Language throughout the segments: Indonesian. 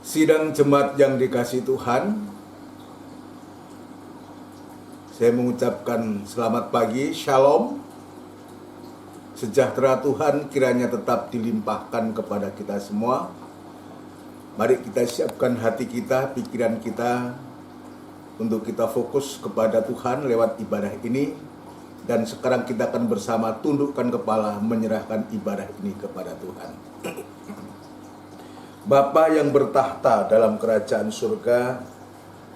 Sidang jemaat yang dikasihi Tuhan, saya mengucapkan selamat pagi, shalom. Sejahtera Tuhan kiranya tetap dilimpahkan kepada kita semua. Mari kita siapkan hati kita, pikiran kita, untuk kita fokus kepada Tuhan lewat ibadah ini. Dan sekarang kita akan bersama tundukkan kepala menyerahkan ibadah ini kepada Tuhan. Bapa yang bertahta dalam kerajaan surga,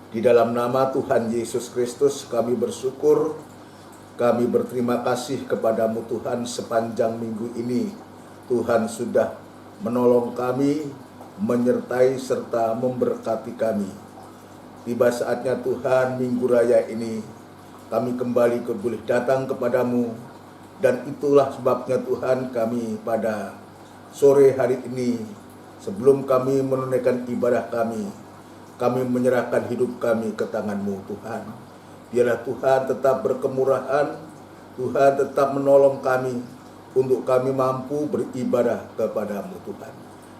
di dalam nama Tuhan Yesus Kristus kami bersyukur, kami berterima kasih kepadamu Tuhan sepanjang minggu ini. Tuhan sudah menolong kami, menyertai serta memberkati kami. Tiba saatnya Tuhan, minggu raya ini kami kembali boleh datang kepadamu. Dan itulah sebabnya Tuhan kami pada sore hari ini, sebelum kami menunaikan ibadah kami menyerahkan hidup kami ke tangan-Mu Tuhan. Biarlah Tuhan tetap berkemurahan, Tuhan tetap menolong kami, untuk kami mampu beribadah kepadamu Tuhan.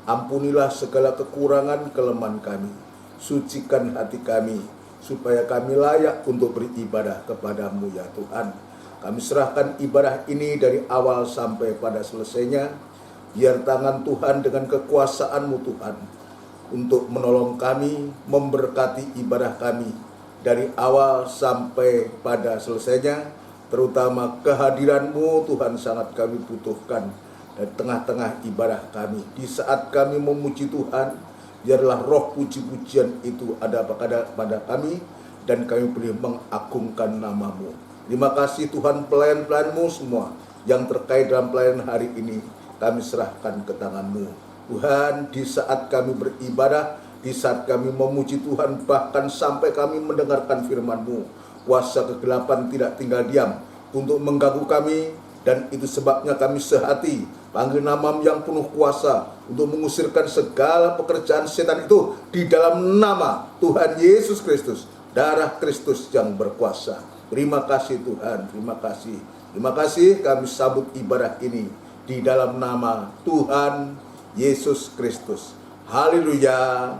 Ampunilah segala kekurangan kelemahan kami, sucikan hati kami, supaya kami layak untuk beribadah kepadamu ya Tuhan. Kami serahkan ibadah ini dari awal sampai pada selesainya. Biar tangan Tuhan dengan kekuasaan-Mu Tuhan untuk menolong kami, memberkati ibadah kami dari awal sampai pada selesainya. Terutama kehadiran-Mu Tuhan sangat kami butuhkan di tengah-tengah ibadah kami. Di saat kami memuji Tuhan, biarlah roh puji-pujian itu ada pada kami, dan kami boleh mengagungkan nama-Mu. Terima kasih Tuhan, pelayan-pelayan-Mu semua yang terkait dalam pelayanan hari ini kami serahkan ke tangan-Mu. Tuhan, di saat kami beribadah, di saat kami memuji Tuhan, bahkan sampai kami mendengarkan firman-Mu, kuasa kegelapan tidak tinggal diam untuk mengganggu kami, dan itu sebabnya kami sehati panggil nama-Mu yang penuh kuasa untuk mengusirkan segala pekerjaan setan itu di dalam nama Tuhan Yesus Kristus, darah Kristus yang berkuasa. Terima kasih Tuhan, terima kasih. Terima kasih kami sambut ibadah ini di dalam nama Tuhan Yesus Kristus. Haleluya.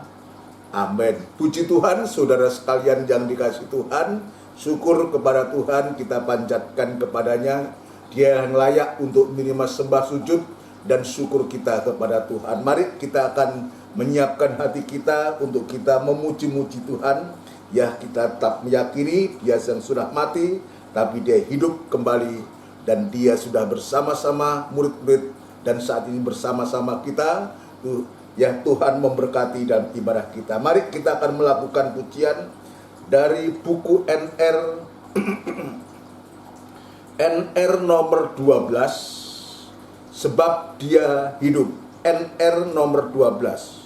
Amin. Puji Tuhan, saudara sekalian yang dikasihi Tuhan. Syukur kepada Tuhan, kita panjatkan kepadanya. Dia yang layak untuk menerima sembah sujud dan syukur kita kepada Tuhan. Mari kita akan menyiapkan hati kita untuk kita memuji-muji Tuhan. Ya, kita tetap meyakini Dia yang sudah mati, tapi Dia hidup kembali. Dan Dia sudah bersama-sama murid-murid dan saat ini bersama-sama kita. Ya, Tuhan memberkati dalam ibadah kita. Mari kita akan melakukan pujian dari buku NR NR nomor 12, sebab Dia hidup. NR nomor 12.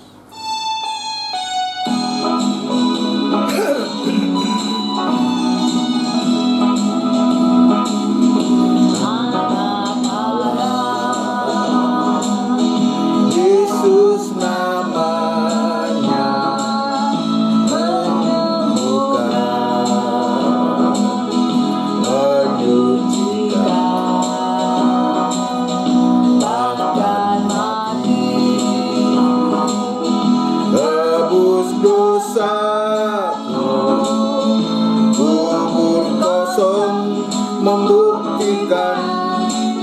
Membuktikan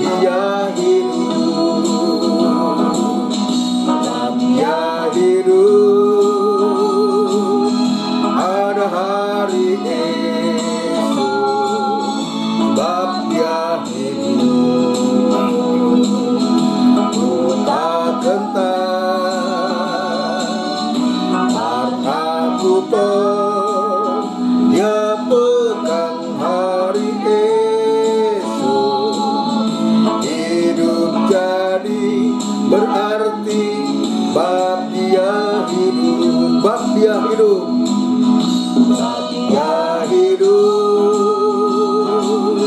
Dia hidup, Dia hidup. Ada hari esok, sebab Dia hidup. Ku tak gentar, aku tahu Dia pegang hari berarti bab Dia hidup, bab Dia hidup, bab Dia hidup.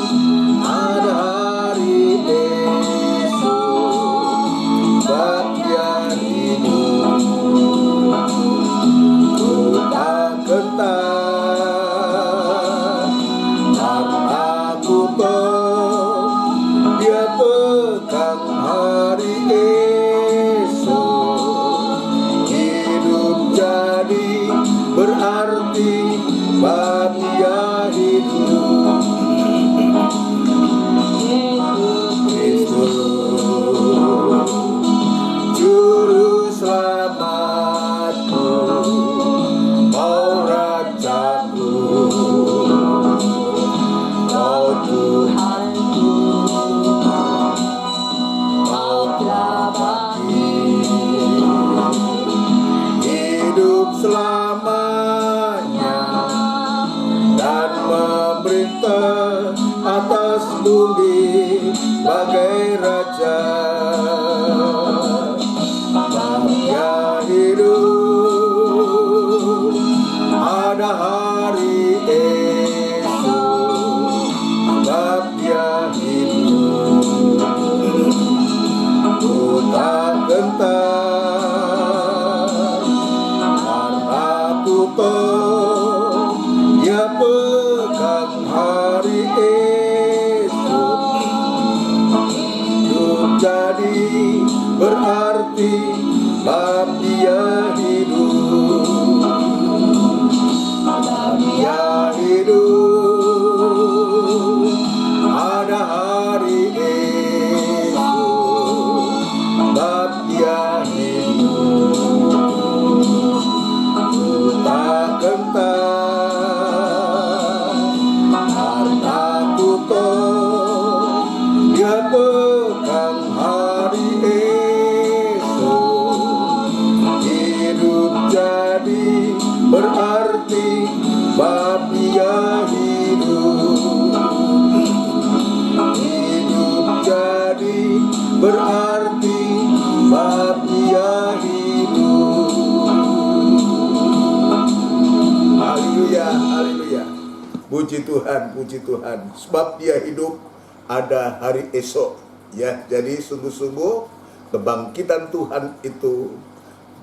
Ada hari esok, bab Dia hidup. Ku tak gentar, aku tahu Dia pegang hari esok. Hidup gentar, karena ku tahu Dia pegang hari esok. Hidup jadi berarti bab Dia hidup. Dia hidup, ada hari esok, bab Dia hidup. Ku tak gentar, karena ku tahu Dia pegang hari esok. Hidup jadi berarti bab Dia hidup. Hidup jadi berarti bab Dia hidup. Haleluya, haleluya. Puji Tuhan, puji Tuhan. Sebab Dia hidup, ada hari esok. Ya, jadi sungguh-sungguh kebangkitan Tuhan itu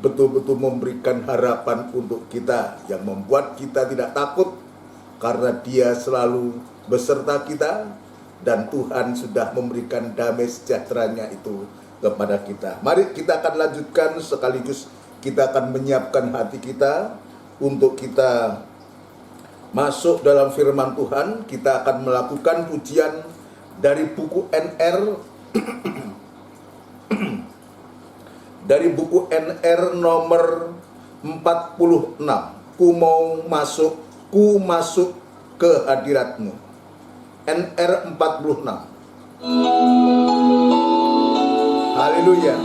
betul-betul memberikan harapan untuk kita, yang membuat kita tidak takut karena Dia selalu beserta kita, dan Tuhan sudah memberikan damai sejahteranya itu kepada kita. Mari kita akan lanjutkan, sekaligus kita akan menyiapkan hati kita untuk kita masuk dalam firman Tuhan. Kita akan melakukan pujian dari buku NR dari buku NR nomor 46. Ku masuk ke hadirat-Mu. NR 46. Haleluya.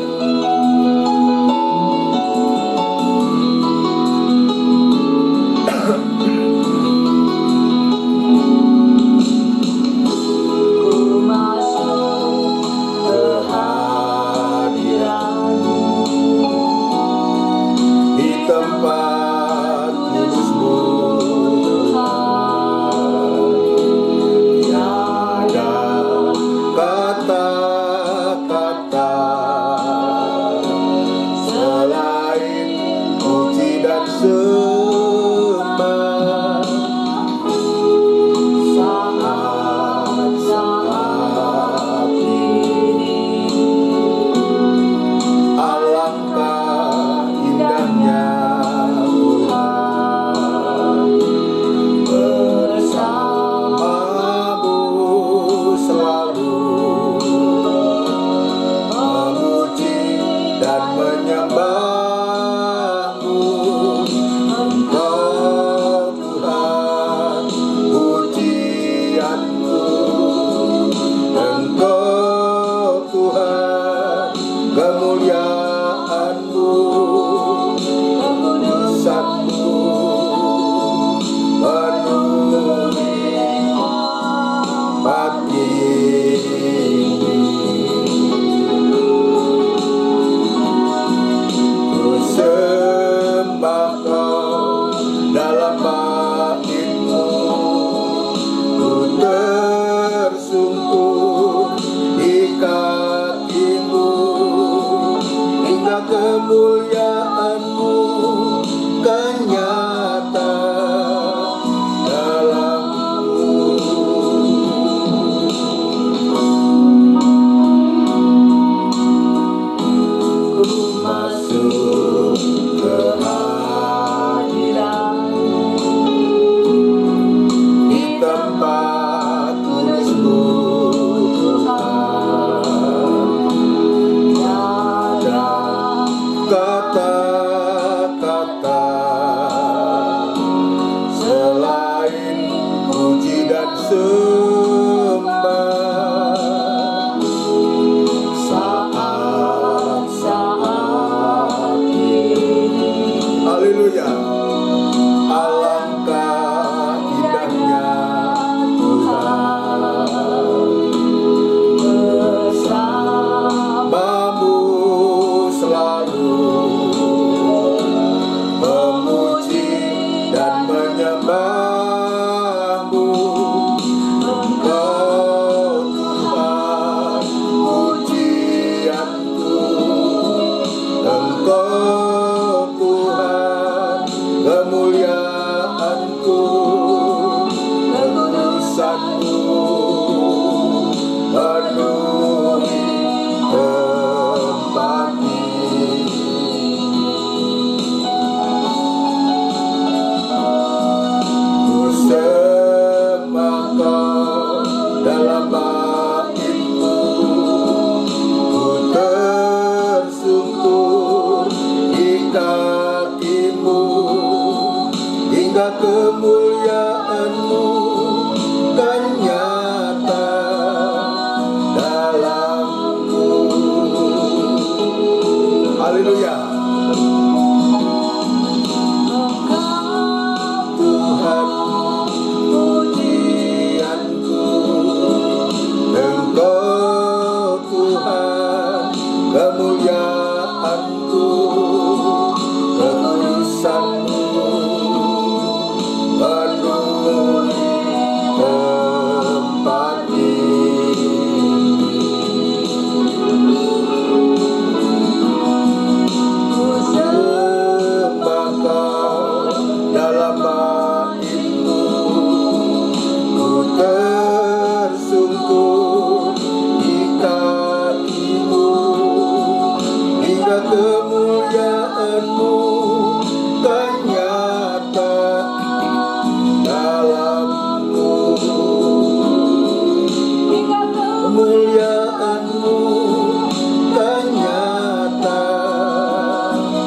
Haleluya. Tuhan pujianku, Engkau Tuhan kemuliaanku, ketulusanmu penuhi tempat ini. Ku sembah Kau dalam baitmu, ku tersungkur di kakimu, hingga kemuliaanmu kan nyata dalamku. Kemuliaanmu kan nyata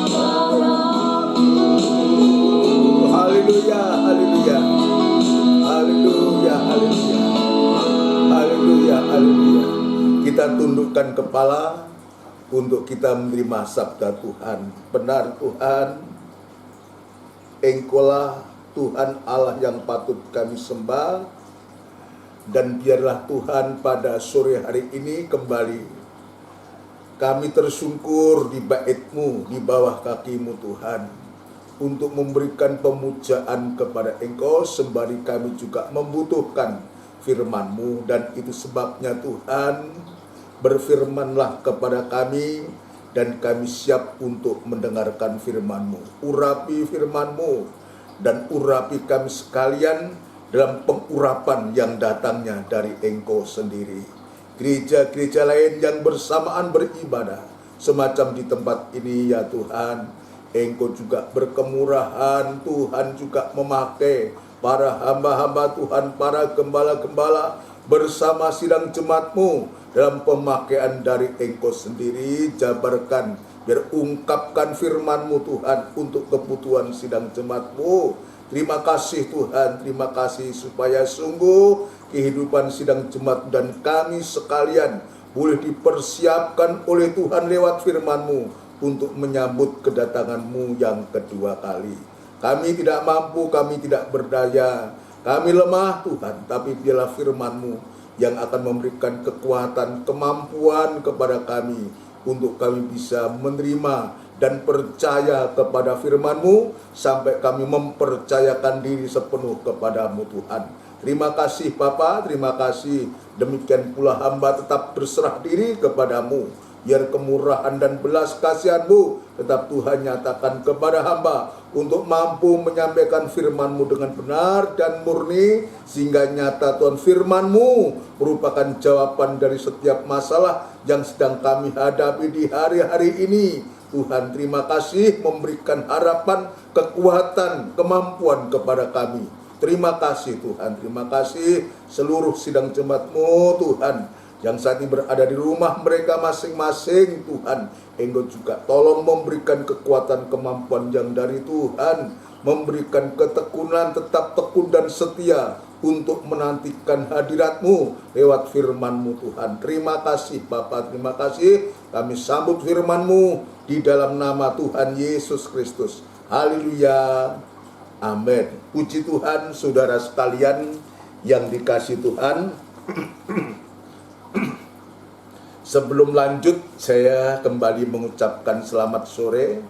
dalamku. Haleluya, haleluya, haleluya, haleluya, haleluya, haleluya. Kita tundukkan kepala untuk kita menerima sabda Tuhan. Benar Tuhan, Engkaulah Tuhan Allah yang patut kami sembah. Dan biarlah Tuhan pada sore hari ini kembali kami tersungkur di bait-Mu, di bawah kaki-Mu Tuhan, untuk memberikan pemujaan kepada Engkau, sembari kami juga membutuhkan firman-Mu. Dan itu sebabnya Tuhan, berfirmanlah kepada kami, dan kami siap untuk mendengarkan firman-Mu. Urapi firman-Mu, dan urapi kami sekalian dalam pengurapan yang datangnya dari Engkau sendiri. Gereja-gereja lain yang bersamaan beribadah semacam di tempat ini ya Tuhan, Engkau juga berkemurahan. Tuhan juga memakai para hamba-hamba Tuhan, para gembala-gembala bersama sidang jemaat-Mu dalam pemakaian dari Engkau sendiri. Jabarkan, biar ungkapkan firman-Mu Tuhan untuk kebutuhan sidang jemaat-Mu. Terima kasih Tuhan, terima kasih supaya sungguh kehidupan sidang jemaat dan kami sekalian boleh dipersiapkan oleh Tuhan lewat firman-Mu untuk menyambut kedatangan-Mu yang kedua kali. Kami tidak mampu, kami tidak berdaya, kami lemah Tuhan, tapi biarlah firman-Mu yang akan memberikan kekuatan, kemampuan kepada kami untuk kami bisa menerima dan percaya kepada firman-Mu sampai kami mempercayakan diri sepenuh kepada-Mu Tuhan. Terima kasih Bapa, terima kasih. Demikian pula hamba tetap berserah diri kepada-Mu. Biar kemurahan dan belas kasihan-Mu tetap Tuhan nyatakan kepada hamba untuk mampu menyampaikan firman-Mu dengan benar dan murni, sehingga nyata Tuhan firman-Mu merupakan jawaban dari setiap masalah yang sedang kami hadapi di hari-hari ini. Tuhan, terima kasih memberikan harapan, kekuatan, kemampuan kepada kami. Terima kasih Tuhan, terima kasih seluruh sidang jemaat-Mu Tuhan, yang saat ini berada di rumah mereka masing-masing Tuhan. Engkau juga tolong memberikan kekuatan, kemampuan yang dari Tuhan, memberikan ketekunan, tetap tekun dan setia untuk menantikan hadirat-Mu lewat firman-Mu Tuhan. Terima kasih Bapa, terima kasih. Kami sambut firman-Mu di dalam nama Tuhan Yesus Kristus. Haleluya. Amin. Puji Tuhan, saudara sekalian yang dikasihi Tuhan. Sebelum lanjut, saya kembali mengucapkan selamat sore.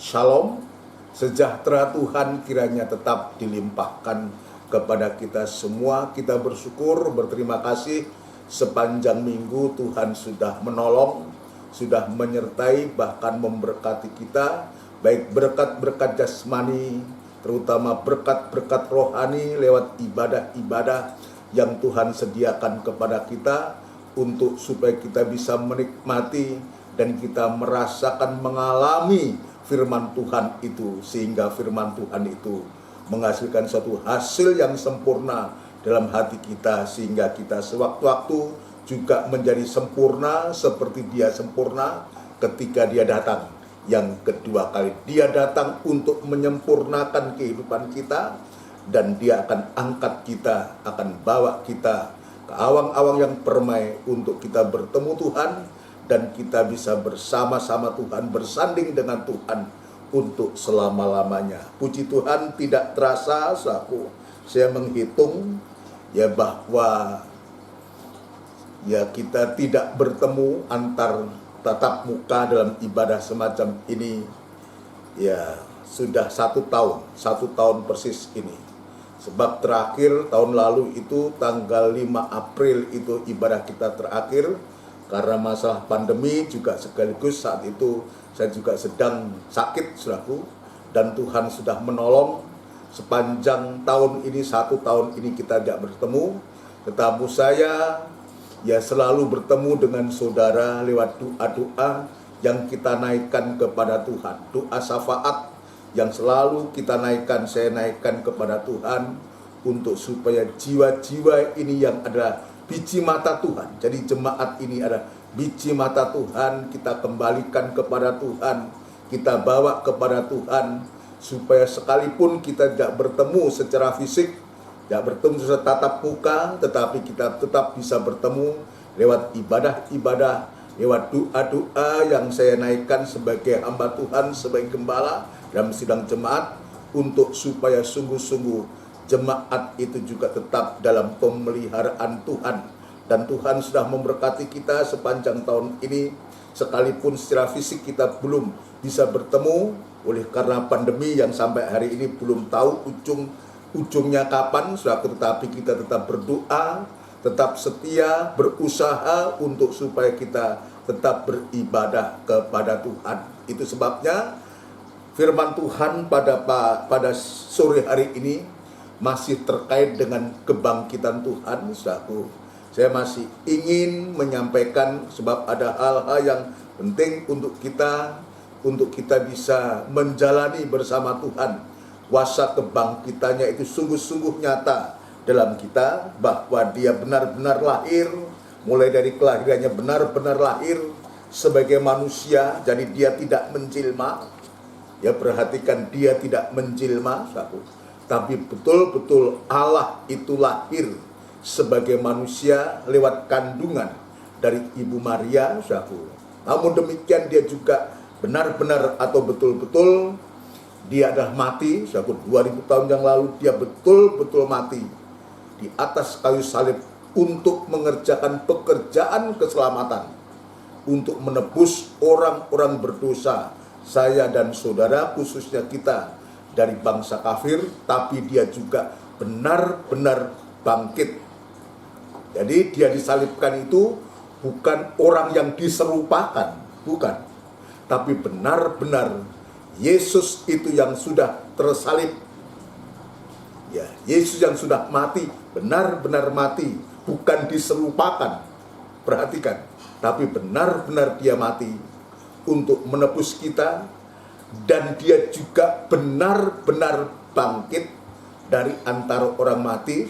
Shalom. Sejahtera Tuhan kiranya tetap dilimpahkan kepada kita semua. Kita bersyukur, berterima kasih sepanjang minggu Tuhan sudah menolong, sudah menyertai, bahkan memberkati kita, baik berkat-berkat jasmani, terutama berkat-berkat rohani lewat ibadah-ibadah yang Tuhan sediakan kepada kita, untuk supaya kita bisa menikmati dan kita merasakan, mengalami firman Tuhan itu, sehingga firman Tuhan itu menghasilkan suatu hasil yang sempurna dalam hati kita, sehingga kita sewaktu-waktu juga menjadi sempurna seperti Dia sempurna ketika Dia datang yang kedua kali. Dia datang untuk menyempurnakan kehidupan kita, dan Dia akan angkat kita, akan bawa kita ke awang-awang yang permai untuk kita bertemu Tuhan dan kita bisa bersama-sama Tuhan, bersanding dengan Tuhan untuk selama-lamanya. Puji Tuhan, tidak terasa saya menghitung ya bahwa ya kita tidak bertemu antar tatap muka dalam ibadah semacam ini ya sudah 1 tahun persis ini. Sebab terakhir tahun lalu itu tanggal 5 April itu ibadah kita terakhir karena masalah pandemi, juga sekaligus saat itu saya juga sedang sakit saudaraku, dan Tuhan sudah menolong sepanjang tahun ini, 1 tahun ini kita tidak bertemu. Tetapi saya ya selalu bertemu dengan saudara lewat doa-doa yang kita naikkan kepada Tuhan. Doa syafaat yang selalu kita naikkan, saya naikkan kepada Tuhan untuk supaya jiwa-jiwa ini yang adalah biji mata Tuhan. Jadi jemaat ini ada biji mata Tuhan, kita kembalikan kepada Tuhan, kita bawa kepada Tuhan, supaya sekalipun kita tidak bertemu secara fisik, tidak bertemu secara tatap muka, tetapi kita tetap bisa bertemu lewat ibadah-ibadah, lewat doa-doa yang saya naikkan sebagai hamba Tuhan, sebagai gembala dalam sidang jemaat, untuk supaya sungguh-sungguh jemaat itu juga tetap dalam pemeliharaan Tuhan. Dan Tuhan sudah memberkati kita sepanjang tahun ini, sekalipun secara fisik kita belum bisa bertemu oleh karena pandemi yang sampai hari ini belum tahu ujungnya kapan, tetapi kita tetap berdoa, tetap setia, berusaha untuk supaya kita tetap beribadah kepada Tuhan. Itu sebabnya firman Tuhan pada sore hari ini masih terkait dengan kebangkitan Tuhan. Saya masih ingin menyampaikan, sebab ada hal-hal yang penting untuk kita bisa menjalani bersama Tuhan. Kuasa kebangkitannya itu sungguh-sungguh nyata dalam kita, bahwa dia benar-benar lahir, mulai dari kelahirannya benar-benar lahir sebagai manusia, jadi dia tidak menjelma. Ya, perhatikan, dia tidak menjelma, tapi betul-betul Allah itu lahir sebagai manusia lewat kandungan dari Ibu Maria, Namun demikian dia juga benar-benar atau betul-betul dia adalah mati, 2000 tahun yang lalu dia betul-betul mati di atas kayu salib untuk mengerjakan pekerjaan keselamatan, untuk menebus orang-orang berdosa, saya dan saudara, khususnya kita dari bangsa kafir. Tapi dia juga benar-benar bangkit. Jadi dia disalibkan itu bukan orang yang diserupakan, bukan, tapi benar-benar Yesus itu yang sudah tersalib. Ya, Yesus yang sudah mati, benar-benar mati, bukan diserupakan. Perhatikan, tapi benar-benar dia mati untuk menebus kita, dan dia juga benar-benar bangkit dari antara orang mati,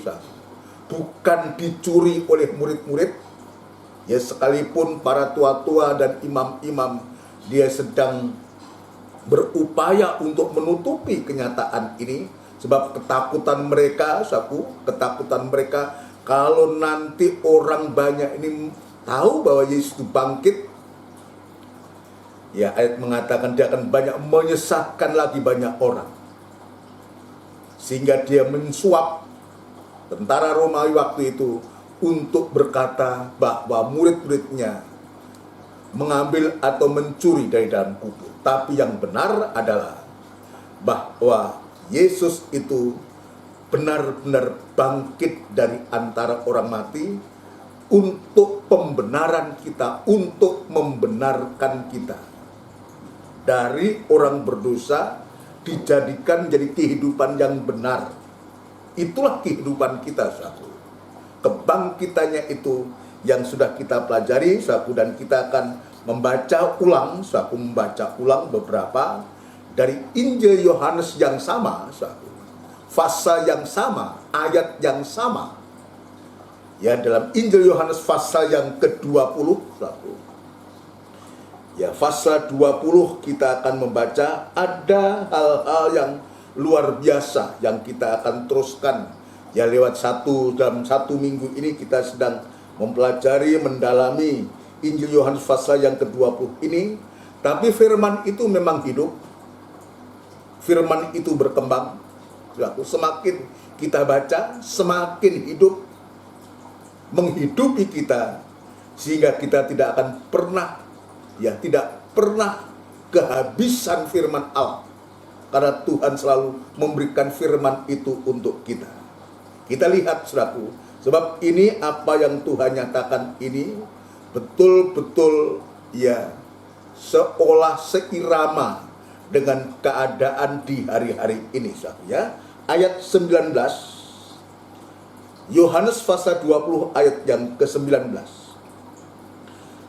bukan dicuri oleh murid-murid. Ya, sekalipun para tua-tua dan imam-imam dia sedang berupaya untuk menutupi kenyataan ini, sebab ketakutan mereka, ketakutan mereka kalau nanti orang banyak ini tahu bahwa Yesus itu bangkit, ya ayat mengatakan dia akan banyak menyesatkan lagi banyak orang, sehingga dia mensuap tentara Romawi waktu itu untuk berkata bahwa murid-muridnya mengambil atau mencuri dari dalam kubur. Tapi yang benar adalah bahwa Yesus itu benar-benar bangkit dari antara orang mati untuk pembenaran kita, untuk membenarkan kita dari orang berdosa, dijadikan jadi kehidupan yang benar. Itulah kehidupan kita, Kebangkitannya itu yang sudah kita pelajari, dan kita akan membaca ulang beberapa dari Injil Yohanes yang sama, pasal yang sama, ayat yang sama. Ya, dalam Injil Yohanes pasal yang ke-20, ya, pasal 20 kita akan membaca ada hal-hal yang luar biasa yang kita akan teruskan. Ya, lewat dalam satu minggu ini kita sedang mempelajari, mendalami Injil Yohanes pasal yang ke-20 ini. Tapi firman itu memang hidup. Firman itu berkembang. Semakin kita baca, semakin hidup, menghidupi kita, sehingga kita tidak akan pernah, tidak pernah kehabisan firman Allah. Karena Tuhan selalu memberikan firman itu untuk kita. Kita lihat, saudaraku, sebab ini apa yang Tuhan nyatakan ini betul-betul seolah seirama dengan keadaan di hari-hari ini, saudaraku, Ayat 19, Yohanes pasal 20 ayat yang ke-19.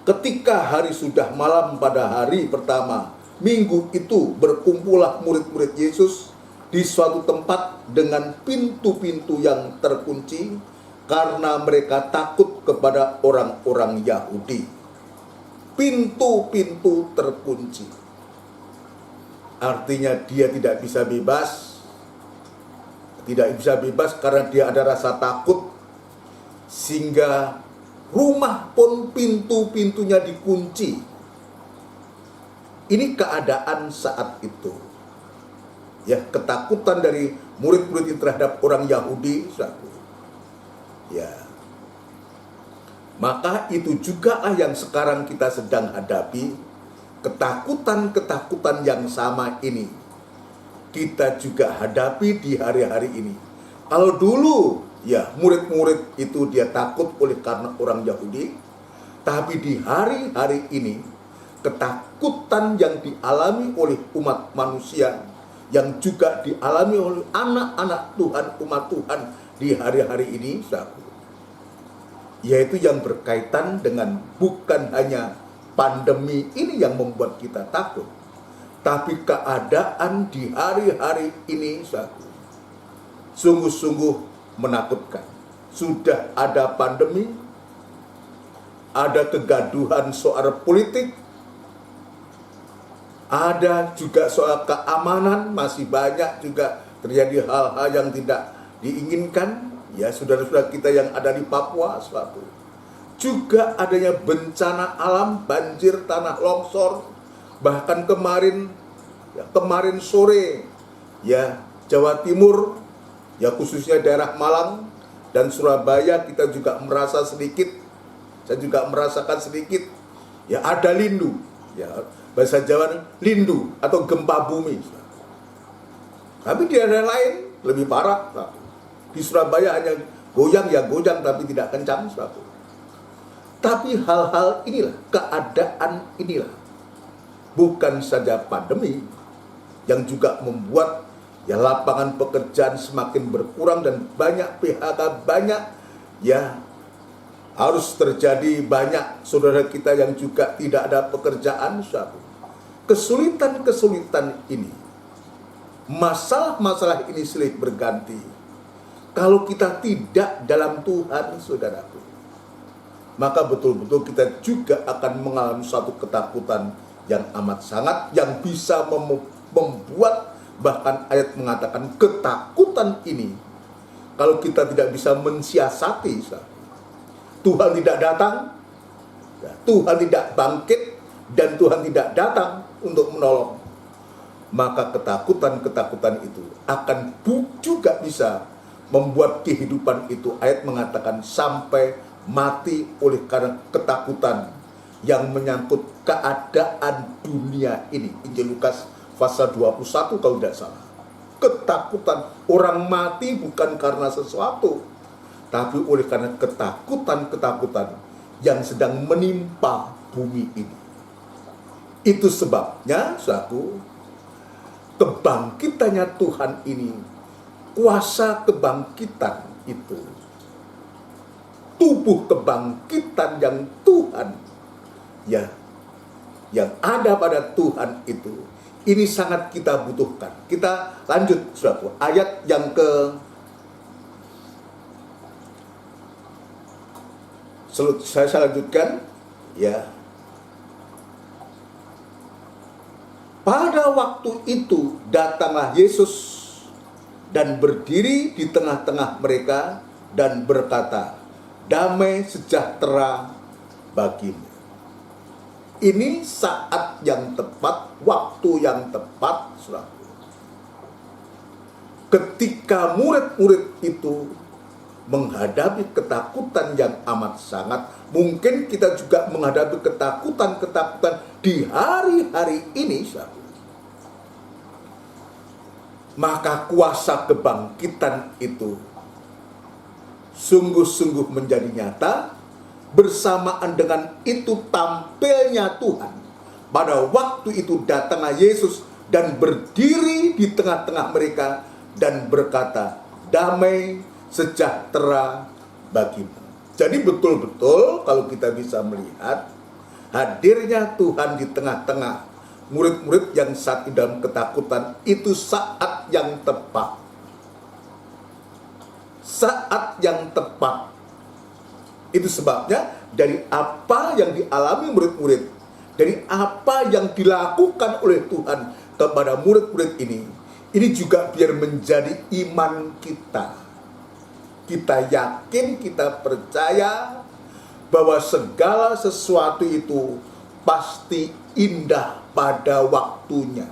Ketika hari sudah malam pada hari pertama minggu itu, berkumpullah murid-murid Yesus di suatu tempat dengan pintu-pintu yang terkunci, karena mereka takut kepada orang-orang Yahudi. Pintu-pintu terkunci. Artinya dia tidak bisa bebas. Tidak bisa bebas karena dia ada rasa takut, sehingga rumah pun pintu-pintunya dikunci. Ini keadaan saat itu. Ketakutan dari murid-murid terhadap orang Yahudi. Maka itu juga yang sekarang kita sedang hadapi. Ketakutan-ketakutan yang sama ini kita juga hadapi di hari-hari ini. Kalau dulu murid-murid itu dia takut oleh karena orang Yahudi, tapi di hari-hari ini ketakutan yang dialami oleh umat manusia, yang juga dialami oleh anak-anak Tuhan, umat Tuhan di hari-hari ini, yaitu yang berkaitan dengan bukan hanya pandemi ini yang membuat kita takut, tapi keadaan di hari-hari ini sungguh-sungguh menakutkan. Sudah ada pandemi, ada kegaduhan soal politik, ada juga soal keamanan, masih banyak juga terjadi hal-hal yang tidak diinginkan. Saudara-saudara kita yang ada di Papua, juga adanya bencana alam, banjir, tanah longsor. Bahkan kemarin sore Jawa Timur, khususnya daerah Malang dan Surabaya, kita juga merasa sedikit, saya juga merasakan sedikit, ada lindu, bahasa Jawa lindu atau gempa bumi. Tapi di daerah lain lebih parah. Di Surabaya hanya goyang tapi tidak kencang. Tapi hal-hal inilah, keadaan inilah, bukan saja pandemi yang juga membuat lapangan pekerjaan semakin berkurang dan banyak PHK, banyak harus terjadi, banyak saudara kita yang juga tidak ada pekerjaan. Kesulitan-kesulitan ini, masalah-masalah ini silih berganti. Kalau kita tidak dalam Tuhan, saudaraku, maka betul-betul kita juga akan mengalami suatu ketakutan yang amat sangat, yang bisa membuat, bahkan ayat mengatakan ketakutan ini, kalau kita tidak bisa mensiasati, Tuhan tidak datang, Tuhan tidak bangkit, dan Tuhan tidak datang untuk menolong, maka ketakutan-ketakutan itu akan juga bisa membuat kehidupan itu, ayat mengatakan sampai mati oleh karena ketakutan yang menyangkut keadaan dunia ini. Injil Lukas pasal 21 kalau tidak salah. Ketakutan orang mati bukan karena sesuatu, tapi oleh karena ketakutan-ketakutan yang sedang menimpa bumi ini. Itu sebabnya kebangkitannya Tuhan ini, kuasa kebangkitan itu, tubuh kebangkitan yang Tuhan yang ada pada Tuhan itu, ini sangat kita butuhkan. Kita lanjut, saudaraku, ayat yang saya lanjutkan, Pada waktu itu datanglah Yesus dan berdiri di tengah-tengah mereka dan berkata, damai sejahtera bagimu. Ini saat yang tepat, waktu yang tepat, saudaraku. Ketika murid-murid itu menghadapi ketakutan yang amat sangat, mungkin kita juga menghadapi ketakutan-ketakutan di hari-hari ini, saudaraku. Maka kuasa kebangkitan itu sungguh-sungguh menjadi nyata. Bersamaan dengan itu tampilnya Tuhan. Pada waktu itu datanglah Yesus dan berdiri di tengah-tengah mereka dan berkata, damai sejahtera bagimu. Jadi betul-betul kalau kita bisa melihat hadirnya Tuhan di tengah-tengah murid-murid yang saat di dalam ketakutan, itu saat yang tepat. Saat yang tepat. Itu sebabnya dari apa yang dialami murid-murid, dari apa yang dilakukan oleh Tuhan kepada murid-murid ini juga biar menjadi iman kita. Kita yakin, kita percaya bahwa segala sesuatu itu pasti indah pada waktunya.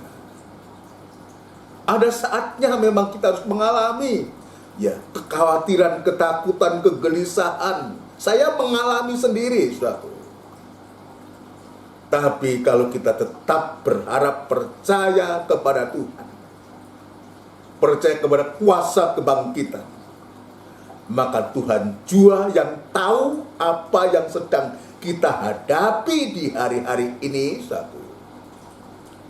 Ada saatnya memang kita harus mengalami kekhawatiran, ketakutan, kegelisahan. Saya mengalami sendiri, saudaraku. Tapi kalau kita tetap berharap, percaya kepada Tuhan, percaya kepada kuasa kebangkitan, maka Tuhan jua yang tahu apa yang sedang kita hadapi di hari-hari ini, saudaraku.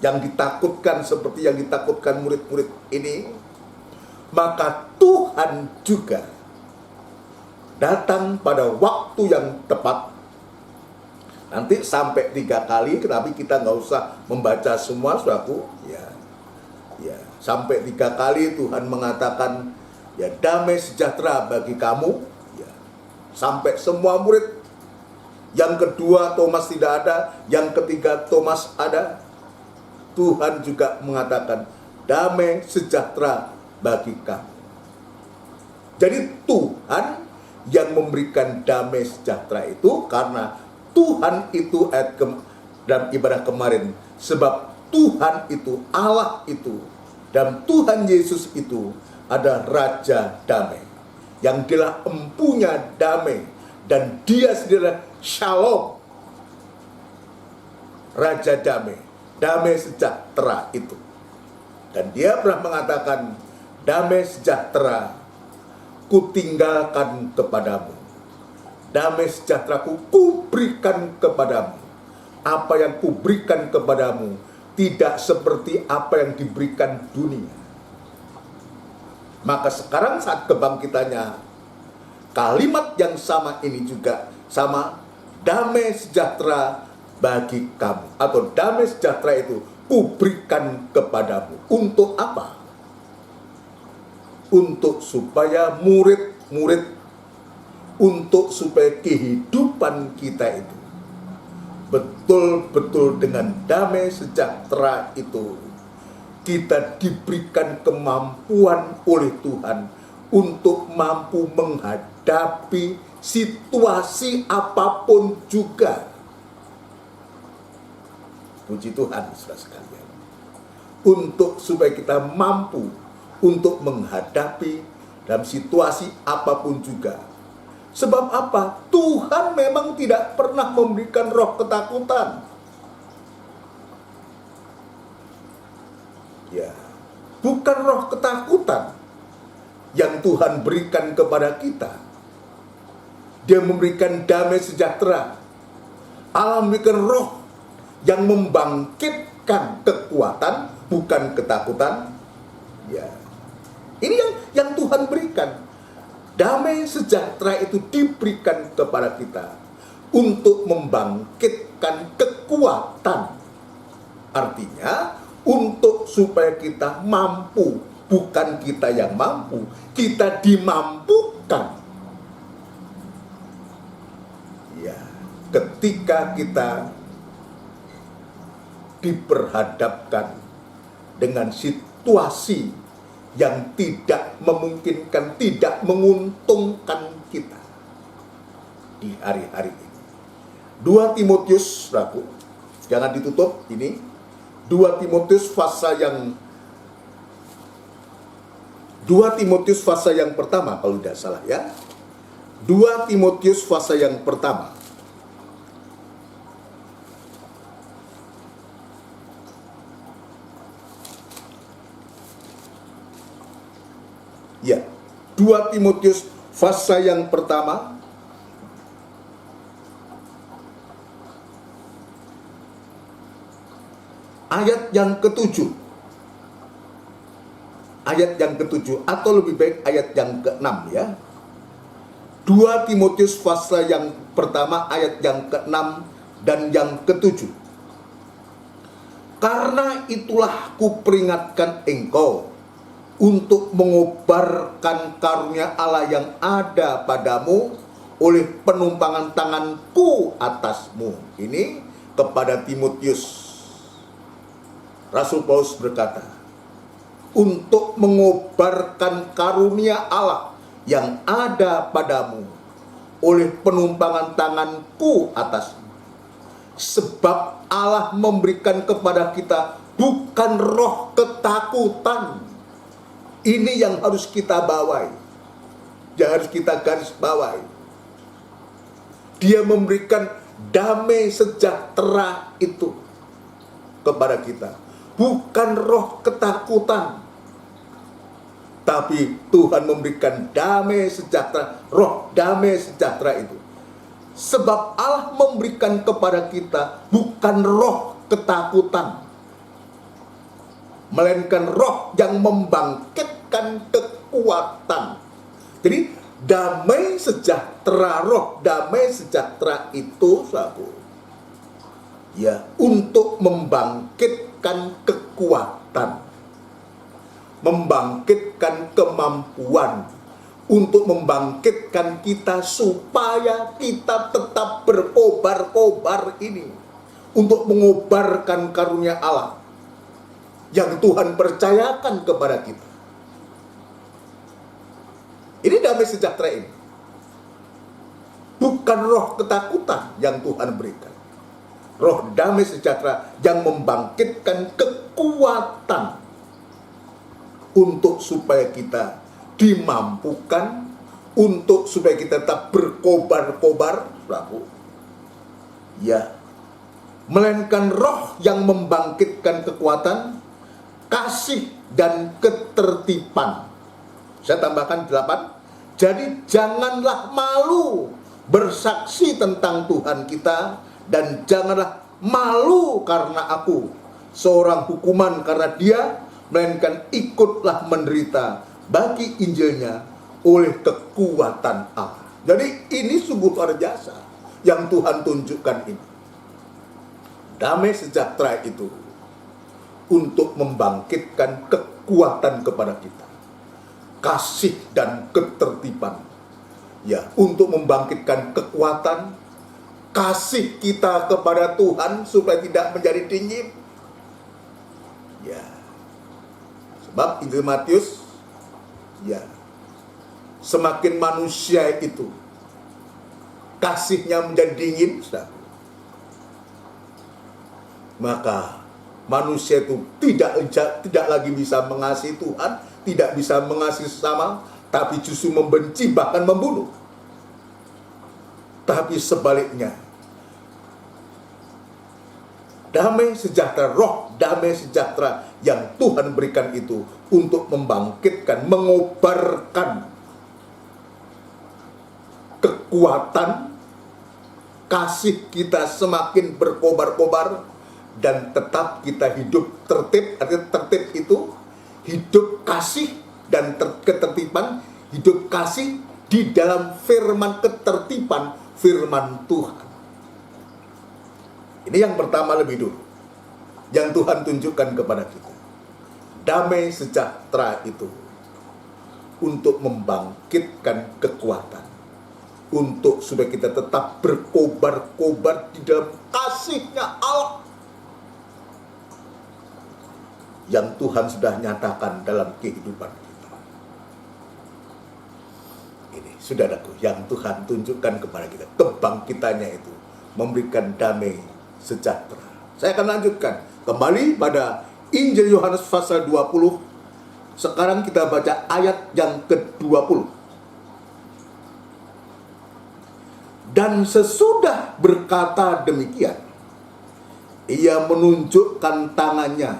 Yang ditakutkan seperti yang ditakutkan murid-murid ini, maka Tuhan juga datang pada waktu yang tepat. Nanti sampai 3 kali, tapi kita nggak usah membaca semua, saudaraku. Sampai 3 kali Tuhan mengatakan, damai sejahtera bagi kamu. Sampai semua murid. Yang kedua Thomas tidak ada, yang ketiga Thomas ada. Tuhan juga mengatakan, damai sejahtera bagi kamu. Jadi Tuhan yang memberikan damai sejahtera itu, karena Tuhan itu dalam ibadah kemarin, sebab Tuhan itu, Allah itu, dan Tuhan Yesus itu ada Raja damai, yang dialah empunya damai, dan dia sendiri Shalom, Raja damai, damai sejahtera itu. Dan dia pernah mengatakan, damai sejahtera kutinggalkan kepadamu, damai sejahteraku kuberikan kepadamu. Apa yang kuberikan kepadamu tidak seperti apa yang diberikan dunia. Maka sekarang saat kebangkitannya, kalimat yang sama ini juga sama, damai sejahtera bagi kamu, atau damai sejahtera itu kuberikan kepadamu. Untuk apa? Untuk supaya murid-murid, untuk supaya kehidupan kita itu betul-betul dengan damai sejahtera itu, kita diberikan kemampuan oleh Tuhan untuk mampu menghadapi situasi apapun juga. Puji Tuhan, saudara sekalian. Untuk supaya kita mampu untuk menghadapi dalam situasi apapun juga. Sebab apa? Tuhan memang tidak pernah memberikan roh ketakutan. Bukan roh ketakutan yang Tuhan berikan kepada kita. Dia memberikan damai sejahtera. Allah memberikan roh yang membangkitkan kekuatan, bukan ketakutan. Ini yang Tuhan berikan. Damai sejahtera itu diberikan kepada kita untuk membangkitkan kekuatan. Artinya, untuk supaya kita mampu, bukan kita yang mampu, kita dimampukan. Ketika kita diperhadapkan dengan situasi yang tidak memungkinkan, tidak menguntungkan kita di hari-hari ini. 2 Timotius, saudaraku, Jangan ditutup ini. 2 Timotius pasal yang pertama kalau tidak salah ya. 2 Timotius pasal yang pertama. Ya, 2 Timotius pasal yang pertama ayat yang ke-7. Ayat yang ke-7 atau lebih baik ayat yang ke-6 ya. 2 Timotius pasal yang pertama ayat yang ke-6 dan yang ke-7. Karena itulah kuperingatkan engkau untuk mengobarkan karunia Allah yang ada padamu oleh penumpangan tanganku atasmu. Ini kepada Timotius. Rasul Paulus berkata, untuk mengobarkan karunia Allah yang ada padamu oleh penumpangan tanganku atasmu. Sebab Allah memberikan kepada kita bukan roh ketakutan. Ini yang harus kita bawahi, yang harus kita garis bawahi. Dia memberikan damai sejahtera itu kepada kita, bukan roh ketakutan. Tapi Tuhan memberikan damai sejahtera, roh damai sejahtera itu. Sebab Allah memberikan kepada kita bukan roh ketakutan, melainkan roh yang membangkitkan kekuatan. Jadi damai sejahtera, roh damai sejahtera itu saudara, ya, untuk membangkitkan kekuatan, membangkitkan kemampuan, untuk membangkitkan kita supaya kita tetap berkobar-kobar ini, untuk mengobarkan karunia Allah yang Tuhan percayakan kepada kita. Ini damai sejahtera ini, bukan roh ketakutan yang Tuhan berikan. Roh damai sejahtera yang membangkitkan kekuatan untuk supaya kita dimampukan, untuk supaya kita tetap berkobar-kobar, ya, melainkan roh yang membangkitkan kekuatan, kasih dan ketertiban. Saya tambahkan 8. Jadi janganlah malu bersaksi tentang Tuhan kita, dan janganlah malu karena aku seorang hukuman karena dia, melainkan ikutlah menderita bagi Injilnya oleh kekuatan Allah. Jadi ini sungguh luar biasa yang Tuhan tunjukkan ini. Damai sejahtera itu untuk membangkitkan kekuatan kepada kita, kasih dan ketertiban, ya, untuk membangkitkan kekuatan, kasih kita kepada Tuhan supaya tidak menjadi dingin, ya. Sebab Injil Matius, ya, semakin manusia itu kasihnya menjadi dingin, maka manusia itu tidak lagi bisa mengasihi Tuhan, tidak bisa mengasihi sesama, tapi justru membenci, bahkan membunuh. Tapi sebaliknya, damai sejahtera, roh damai sejahtera yang Tuhan berikan itu untuk membangkitkan, mengobarkan kekuatan, kasih kita semakin berkobar-kobar, dan tetap kita hidup tertib. Artinya tertib itu hidup kasih dan ketertiban, hidup kasih di dalam firman ketertiban, firman Tuhan. Ini yang pertama lebih dulu, yang Tuhan tunjukkan kepada kita. Damai sejahtera itu untuk membangkitkan kekuatan, untuk supaya kita tetap berkobar-kobar di dalam kasih-Nya Allah yang Tuhan sudah nyatakan dalam kehidupan kita. Ini, saudaraku, yang Tuhan tunjukkan kepada kita, kebangkitannya itu memberikan damai sejahtera. Saya akan lanjutkan kembali pada Injil Yohanes pasal 20. Sekarang kita baca ayat yang ke-20. Dan sesudah berkata demikian, ia menunjukkan tangannya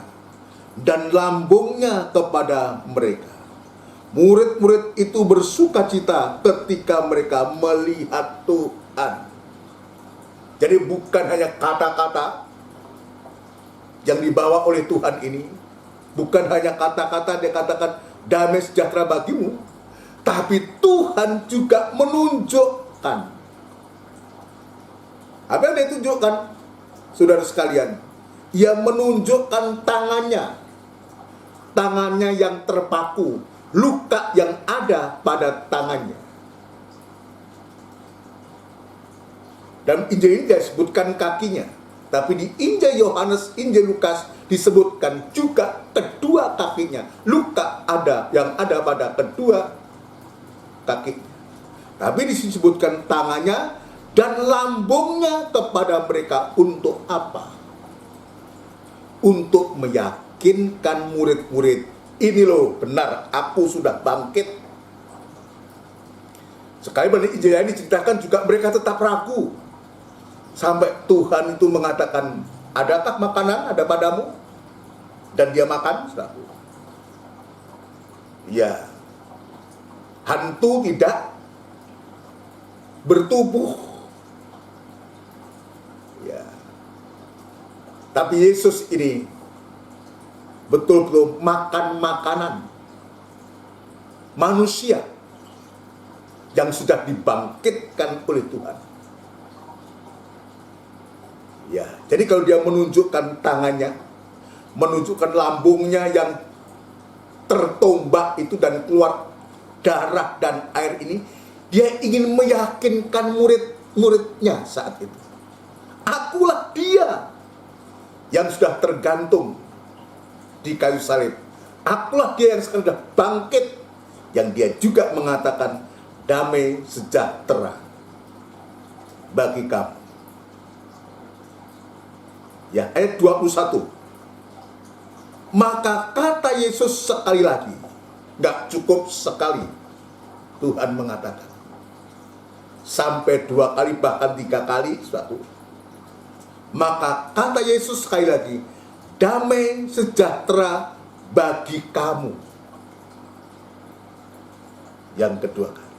dan lambungnya kepada mereka. Murid-murid itu bersukacita ketika mereka melihat Tuhan. Jadi bukan hanya kata-kata yang dibawa oleh Tuhan ini, bukan hanya kata-kata dia katakan damai sejahtera bagimu, tapi Tuhan juga menunjukkan. Apa yang dia tunjukkan, saudara sekalian? Ia menunjukkan tangannya, tangannya yang terpaku, luka yang ada pada tangannya. Dalam Injil ini disebutkan kakinya, tapi di Injil Yohanes, Injil Lukas disebutkan juga kedua kakinya, luka ada yang ada pada kedua kaki. Tapi disebutkan tangannya dan lambungnya kepada mereka untuk apa? Untuk meyakinkan murid-murid, ini loh benar, aku sudah bangkit. Sekali pada Injil ini diceritakan juga mereka tetap ragu. Sampai Tuhan itu mengatakan, adakah makanan ada padamu? Dan dia makan, saudara. Ya, hantu tidak bertubuh. Ya, tapi Yesus ini betul-betul makan makanan manusia yang sudah dibangkitkan oleh Tuhan. Ya, jadi kalau dia menunjukkan tangannya, menunjukkan lambungnya yang tertombak itu dan keluar darah dan air ini, dia ingin meyakinkan murid-muridnya saat itu. Akulah dia yang sudah tergantung di kayu salib. Akulah dia yang sekarang sudah bangkit, yang dia juga mengatakan damai sejahtera bagi kamu. Ya, ayat 21. Maka kata Yesus sekali lagi, nggak cukup sekali Tuhan mengatakan, sampai 2 kali bahkan 3 kali suatu. Maka kata Yesus sekali lagi, damai sejahtera bagi kamu. Yang kedua kali.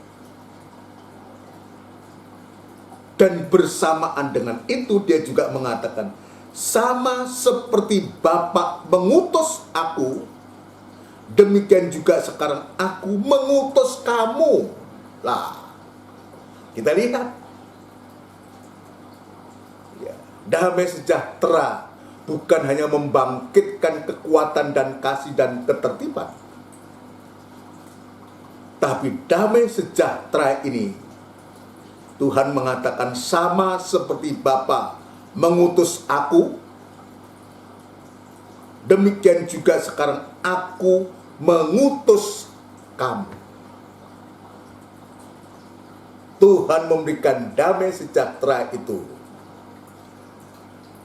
Dan bersamaan dengan itu dia juga mengatakan, sama seperti Bapa mengutus aku, demikian juga sekarang aku mengutus kamu. Lah, kita lihat. Ya, damai sejahtera bukan hanya membangkitkan kekuatan dan kasih dan ketertiban. Tapi damai sejahtera ini, Tuhan mengatakan sama seperti Bapa mengutus aku, demikian juga sekarang aku mengutus kamu. Tuhan memberikan damai sejahtera itu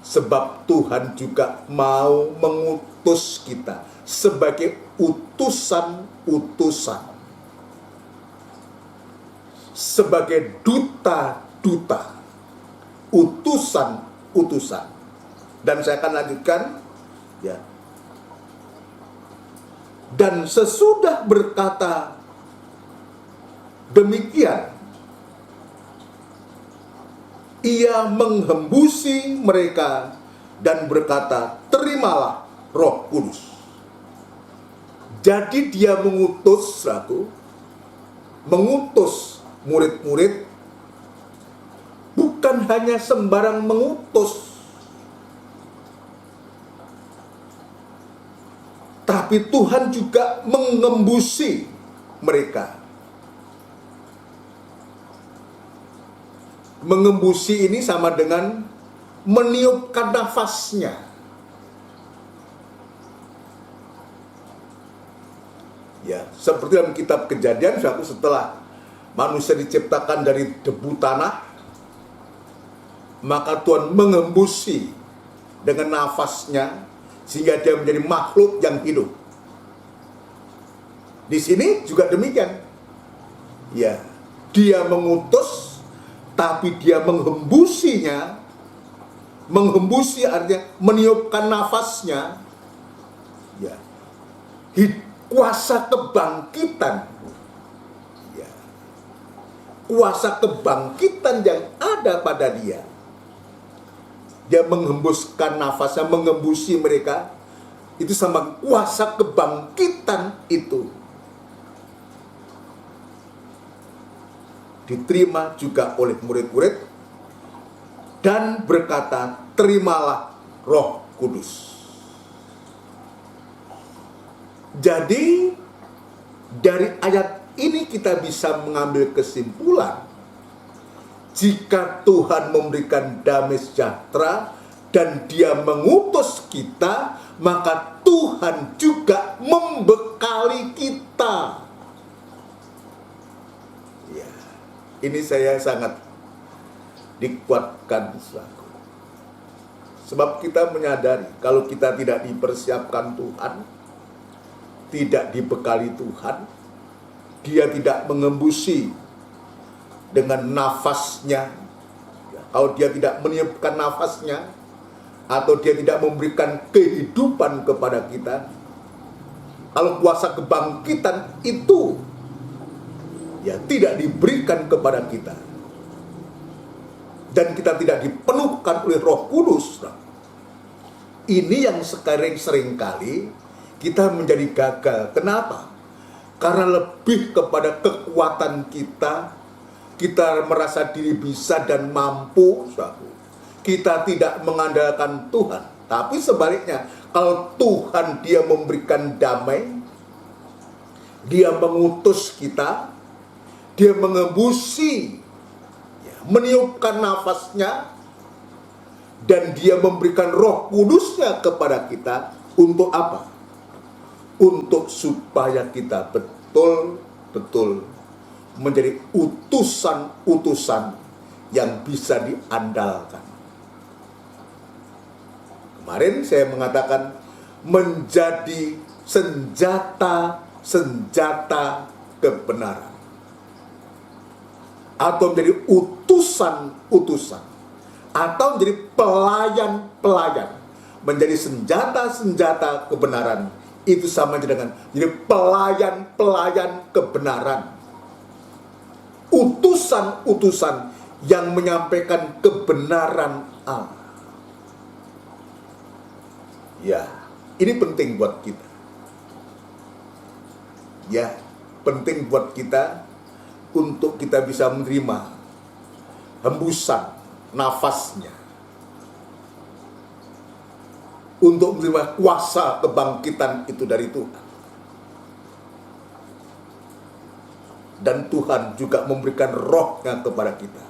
sebab Tuhan juga mau mengutus kita sebagai utusan-utusan, sebagai duta-duta, utusan-utusan. Dan saya akan lanjutkan, ya. Dan sesudah berkata demikian, ia menghembusi mereka dan berkata, terimalah Roh Kudus. Jadi dia mengutus murid-murid, bukan hanya sembarang mengutus, tapi Tuhan juga mengembusi mereka. Mengembusi ini sama dengan meniupkan nafasnya. Ya, seperti dalam kitab Kejadian, setelah manusia diciptakan dari debu tanah, maka Tuhan mengembusi dengan nafasnya sehingga dia menjadi makhluk yang hidup. Di sini juga demikian. Ya, dia mengutus tapi dia menghembusinya. Menghembusi artinya meniupkan nafasnya. Ya. Kuasa kebangkitan. Ya. Kuasa kebangkitan yang ada pada dia. Dia menghembuskan nafasnya, mengembusi mereka. Itu sama kuasa kebangkitan itu. Diterima juga oleh murid-murid dan berkata, terimalah Roh Kudus. Jadi dari ayat ini kita bisa mengambil kesimpulan, jika Tuhan memberikan damai sejahtera dan Dia mengutus kita, maka Tuhan juga membekali kita. Ya, ini saya sangat dikuatkan selaku. Sebab kita menyadari kalau kita tidak dipersiapkan Tuhan, tidak dibekali Tuhan, Dia tidak mengembusi dengan nafasnya, kalau Dia tidak meniupkan nafasnya, atau Dia tidak memberikan kehidupan kepada kita, kalau kuasa kebangkitan itu ya tidak diberikan kepada kita, dan kita tidak dipenuhkan oleh Roh Kudus, ini yang seringkali kita menjadi gagal. Kenapa? Karena lebih kepada kekuatan kita merasa diri bisa dan mampu, kita tidak mengandalkan Tuhan. Tapi sebaliknya, kalau Tuhan Dia memberikan damai, Dia mengutus kita, Dia mengembusi, meniupkan nafasnya, dan Dia memberikan Roh Kudusnya kepada kita. Untuk apa? Untuk supaya kita betul-betul menjadi utusan-utusan yang bisa diandalkan. Kemarin saya mengatakan menjadi senjata-senjata kebenaran, atau menjadi utusan-utusan, atau menjadi pelayan-pelayan. Menjadi senjata-senjata kebenaran itu sama dengan jadi pelayan-pelayan kebenaran, utusan-utusan yang menyampaikan kebenaran Allah. Ya, ini penting buat kita. Ya, penting buat kita untuk kita bisa menerima hembusan nafasnya, untuk menerima kuasa kebangkitan itu dari Tuhan. Dan Tuhan juga memberikan Roh-Nya kepada kita.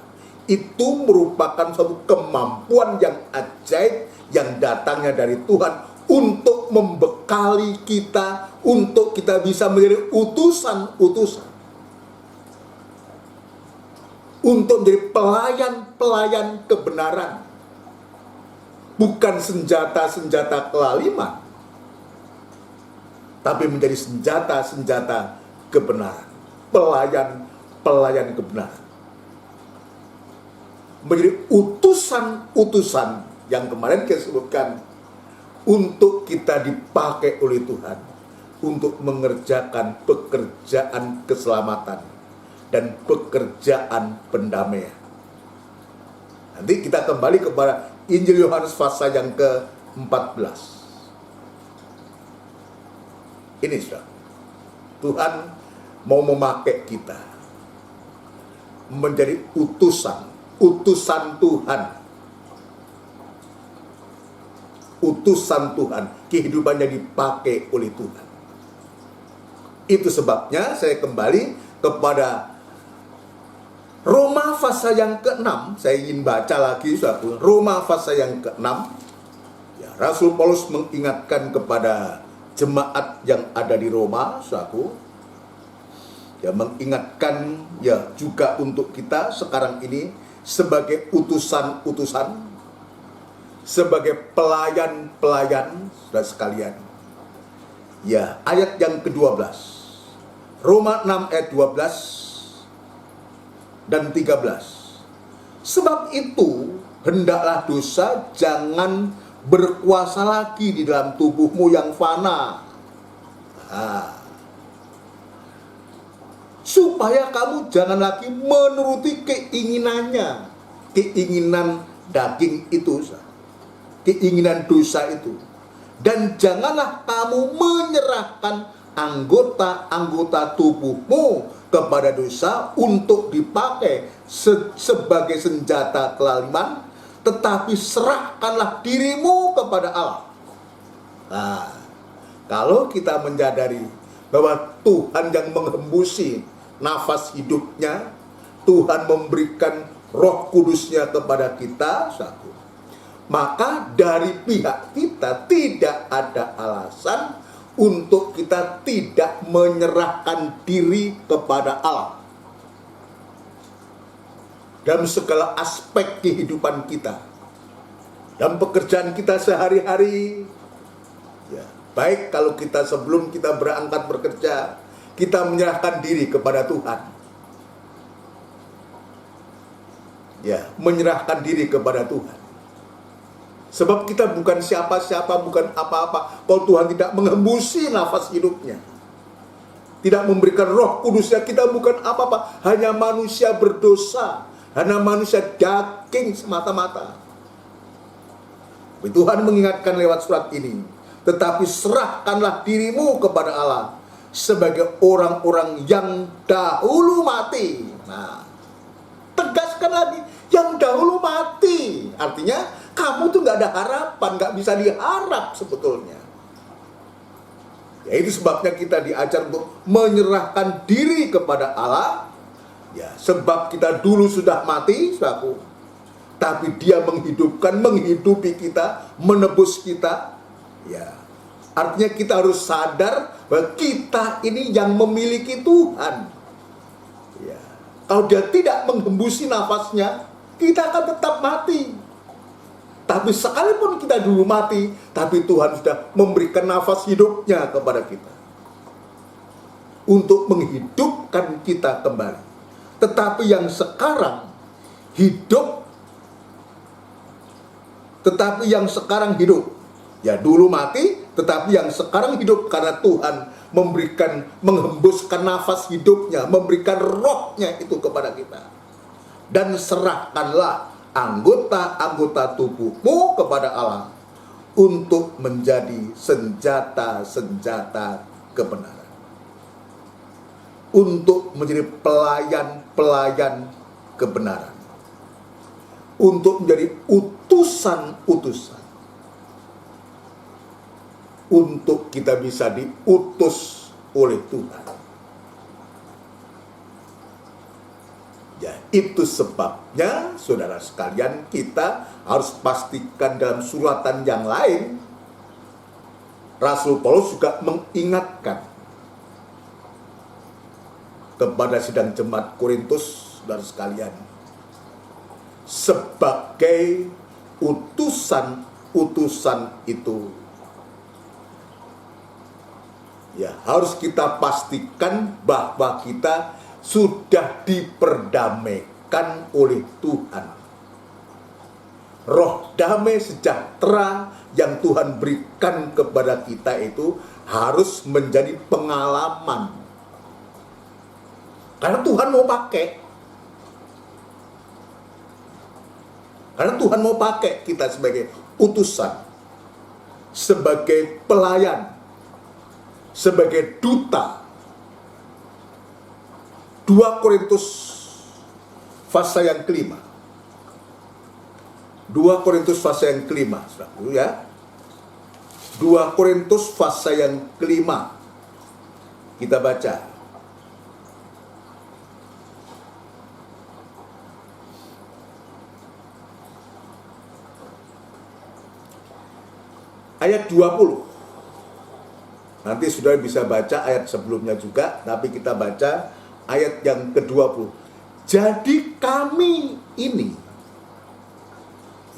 Itu merupakan suatu kemampuan yang ajaib yang datangnya dari Tuhan untuk membekali kita, untuk kita bisa menjadi utusan-utusan, untuk menjadi pelayan-pelayan kebenaran. Bukan senjata-senjata kelaliman, tapi menjadi senjata-senjata kebenaran, pelayan-pelayan kebenaran, menjadi utusan-utusan yang kemarin kita sebutkan, untuk kita dipakai oleh Tuhan untuk mengerjakan pekerjaan keselamatan dan pekerjaan pendamaian. Nanti kita kembali kepada Injil Yohanes pasal yang ke-14. Ini sudah, Tuhan mau memakai kita menjadi utusan Tuhan. Utusan Tuhan, kehidupannya dipakai oleh Tuhan. Itu sebabnya saya kembali kepada Roma pasal yang ke-6, saya ingin baca lagi, saudara. Roma pasal yang ke-6. Ya, Rasul Paulus mengingatkan kepada jemaat yang ada di Roma, saudara. Ya, mengingatkan ya juga untuk kita sekarang ini sebagai utusan-utusan sebagai pelayan-pelayan, saudara sekalian. Ya, ayat yang ke-12. Roma 6 ayat 12 dan 13. Sebab itu, hendaklah dosa jangan berkuasa lagi di dalam tubuhmu yang fana. Supaya kamu jangan lagi menuruti keinginannya. Keinginan daging itu, keinginan dosa itu. Dan janganlah kamu menyerahkan anggota-anggota tubuhmu kepada dosa untuk dipakai sebagai senjata kelaliman, tetapi serahkanlah dirimu kepada Allah. Nah, kalau kita menyadari bahwa Tuhan yang menghembusi nafas hidupnya, Tuhan memberikan Roh Kudusnya kepada kita, maka dari pihak kita tidak ada alasan untuk kita tidak menyerahkan diri kepada Allah dalam segala aspek kehidupan kita, dalam pekerjaan kita sehari-hari. Ya, baik kalau kita sebelum kita berangkat bekerja, kita menyerahkan diri kepada Tuhan. Ya, menyerahkan diri kepada Tuhan. Sebab kita bukan siapa-siapa, bukan apa-apa, kalau Tuhan tidak menghembusi nafas hidupnya, tidak memberikan Roh Kudusnya, kita bukan apa-apa, hanya manusia berdosa, hanya manusia daging semata-mata. Tuhan mengingatkan lewat surat ini, tetapi serahkanlah dirimu kepada Allah sebagai orang-orang yang dahulu mati. Nah, tegaskan lagi, yang dahulu mati. Artinya kamu tuh gak ada harapan, gak bisa diharap sebetulnya. Ya, itu sebabnya kita diajar untuk menyerahkan diri kepada Allah. Ya, sebab kita dulu sudah mati, saudaraku, tapi Dia menghidupkan, menghidupi kita, menebus kita. Ya, artinya kita harus sadar bahwa kita ini yang memiliki Tuhan. Ya, kalau Dia tidak menghembusi nafasnya, kita akan tetap mati. Tapi sekalipun kita dulu mati, tapi Tuhan sudah memberikan nafas hidupnya kepada kita untuk menghidupkan kita kembali. Tetapi yang sekarang hidup, ya dulu mati, tetapi yang sekarang hidup karena Tuhan menghembuskan nafas hidupnya, memberikan rohnya itu kepada kita. Dan serahkanlah anggota-anggota tubuhmu kepada Allah untuk menjadi senjata-senjata kebenaran, untuk menjadi pelayan-pelayan kebenaran, untuk menjadi utusan-utusan, untuk kita bisa diutus oleh Tuhan. Ya, itu sebabnya saudara sekalian, kita harus pastikan dalam suratan yang lain, Rasul Paulus juga mengingatkan kepada sidang jemaat Korintus, saudara sekalian, sebagai utusan-utusan itu, ya harus kita pastikan bahwa kita sudah diperdamaikan oleh Tuhan. Roh damai sejahtera yang Tuhan berikan kepada kita itu harus menjadi pengalaman. Karena Tuhan mau pakai. Karena Tuhan mau pakai kita sebagai utusan, sebagai pelayan, sebagai duta. 2 Korintus pasal yang kelima. 2 Korintus pasal yang kelima, saudara, ya. 2 Korintus pasal yang kelima. Kita baca. Ayat 20. Nanti sudah bisa baca ayat sebelumnya juga, tapi kita baca ayat yang ke-20. Jadi kami ini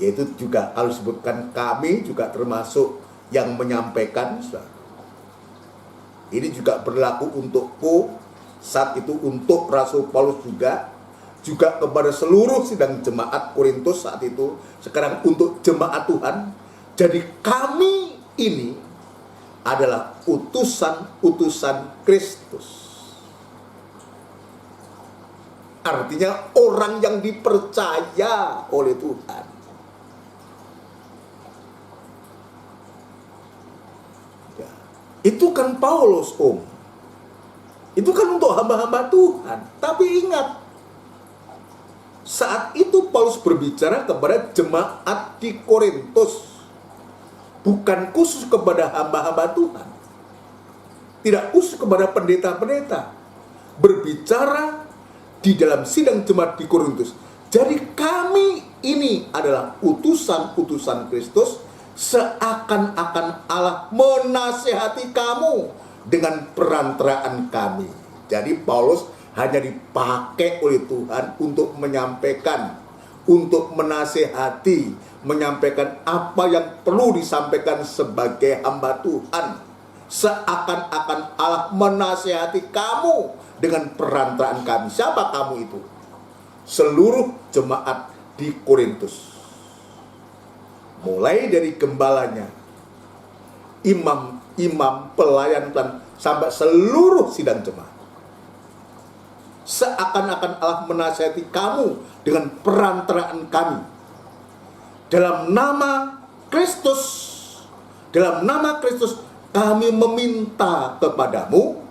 Yaitu juga kalau disebutkan kami juga termasuk yang menyampaikan. Ini juga berlaku untukku, saat itu untuk Rasul Paulus juga kepada seluruh sidang jemaat Korintus saat itu, sekarang untuk jemaat Tuhan. Jadi kami ini adalah utusan-utusan Kristus. Artinya orang yang dipercaya oleh Tuhan. Ya. Itu kan Paulus, Itu kan untuk hamba-hamba Tuhan. Tapi ingat, saat itu Paulus berbicara kepada jemaat di Korintus, bukan khusus kepada hamba-hamba Tuhan, tidak khusus kepada pendeta-pendeta, berbicara di dalam sidang jemaat di Korintus. Jadi kami ini adalah utusan-utusan Kristus, seakan-akan Allah menasihati kamu dengan perantaraan kami. Jadi Paulus hanya dipakai oleh Tuhan untuk menyampaikan, untuk menasihati, menyampaikan apa yang perlu disampaikan sebagai hamba Tuhan. Seakan-akan Allah menasihati kamu dengan perantaraan kami. Siapa kamu itu? Seluruh jemaat di Korintus. Mulai dari gembalanya, imam, pelayan, sampai seluruh sidang jemaat. Seakan-akan Allah menasihati kamu dengan perantaraan kami. Dalam nama Kristus kami meminta kepadamu,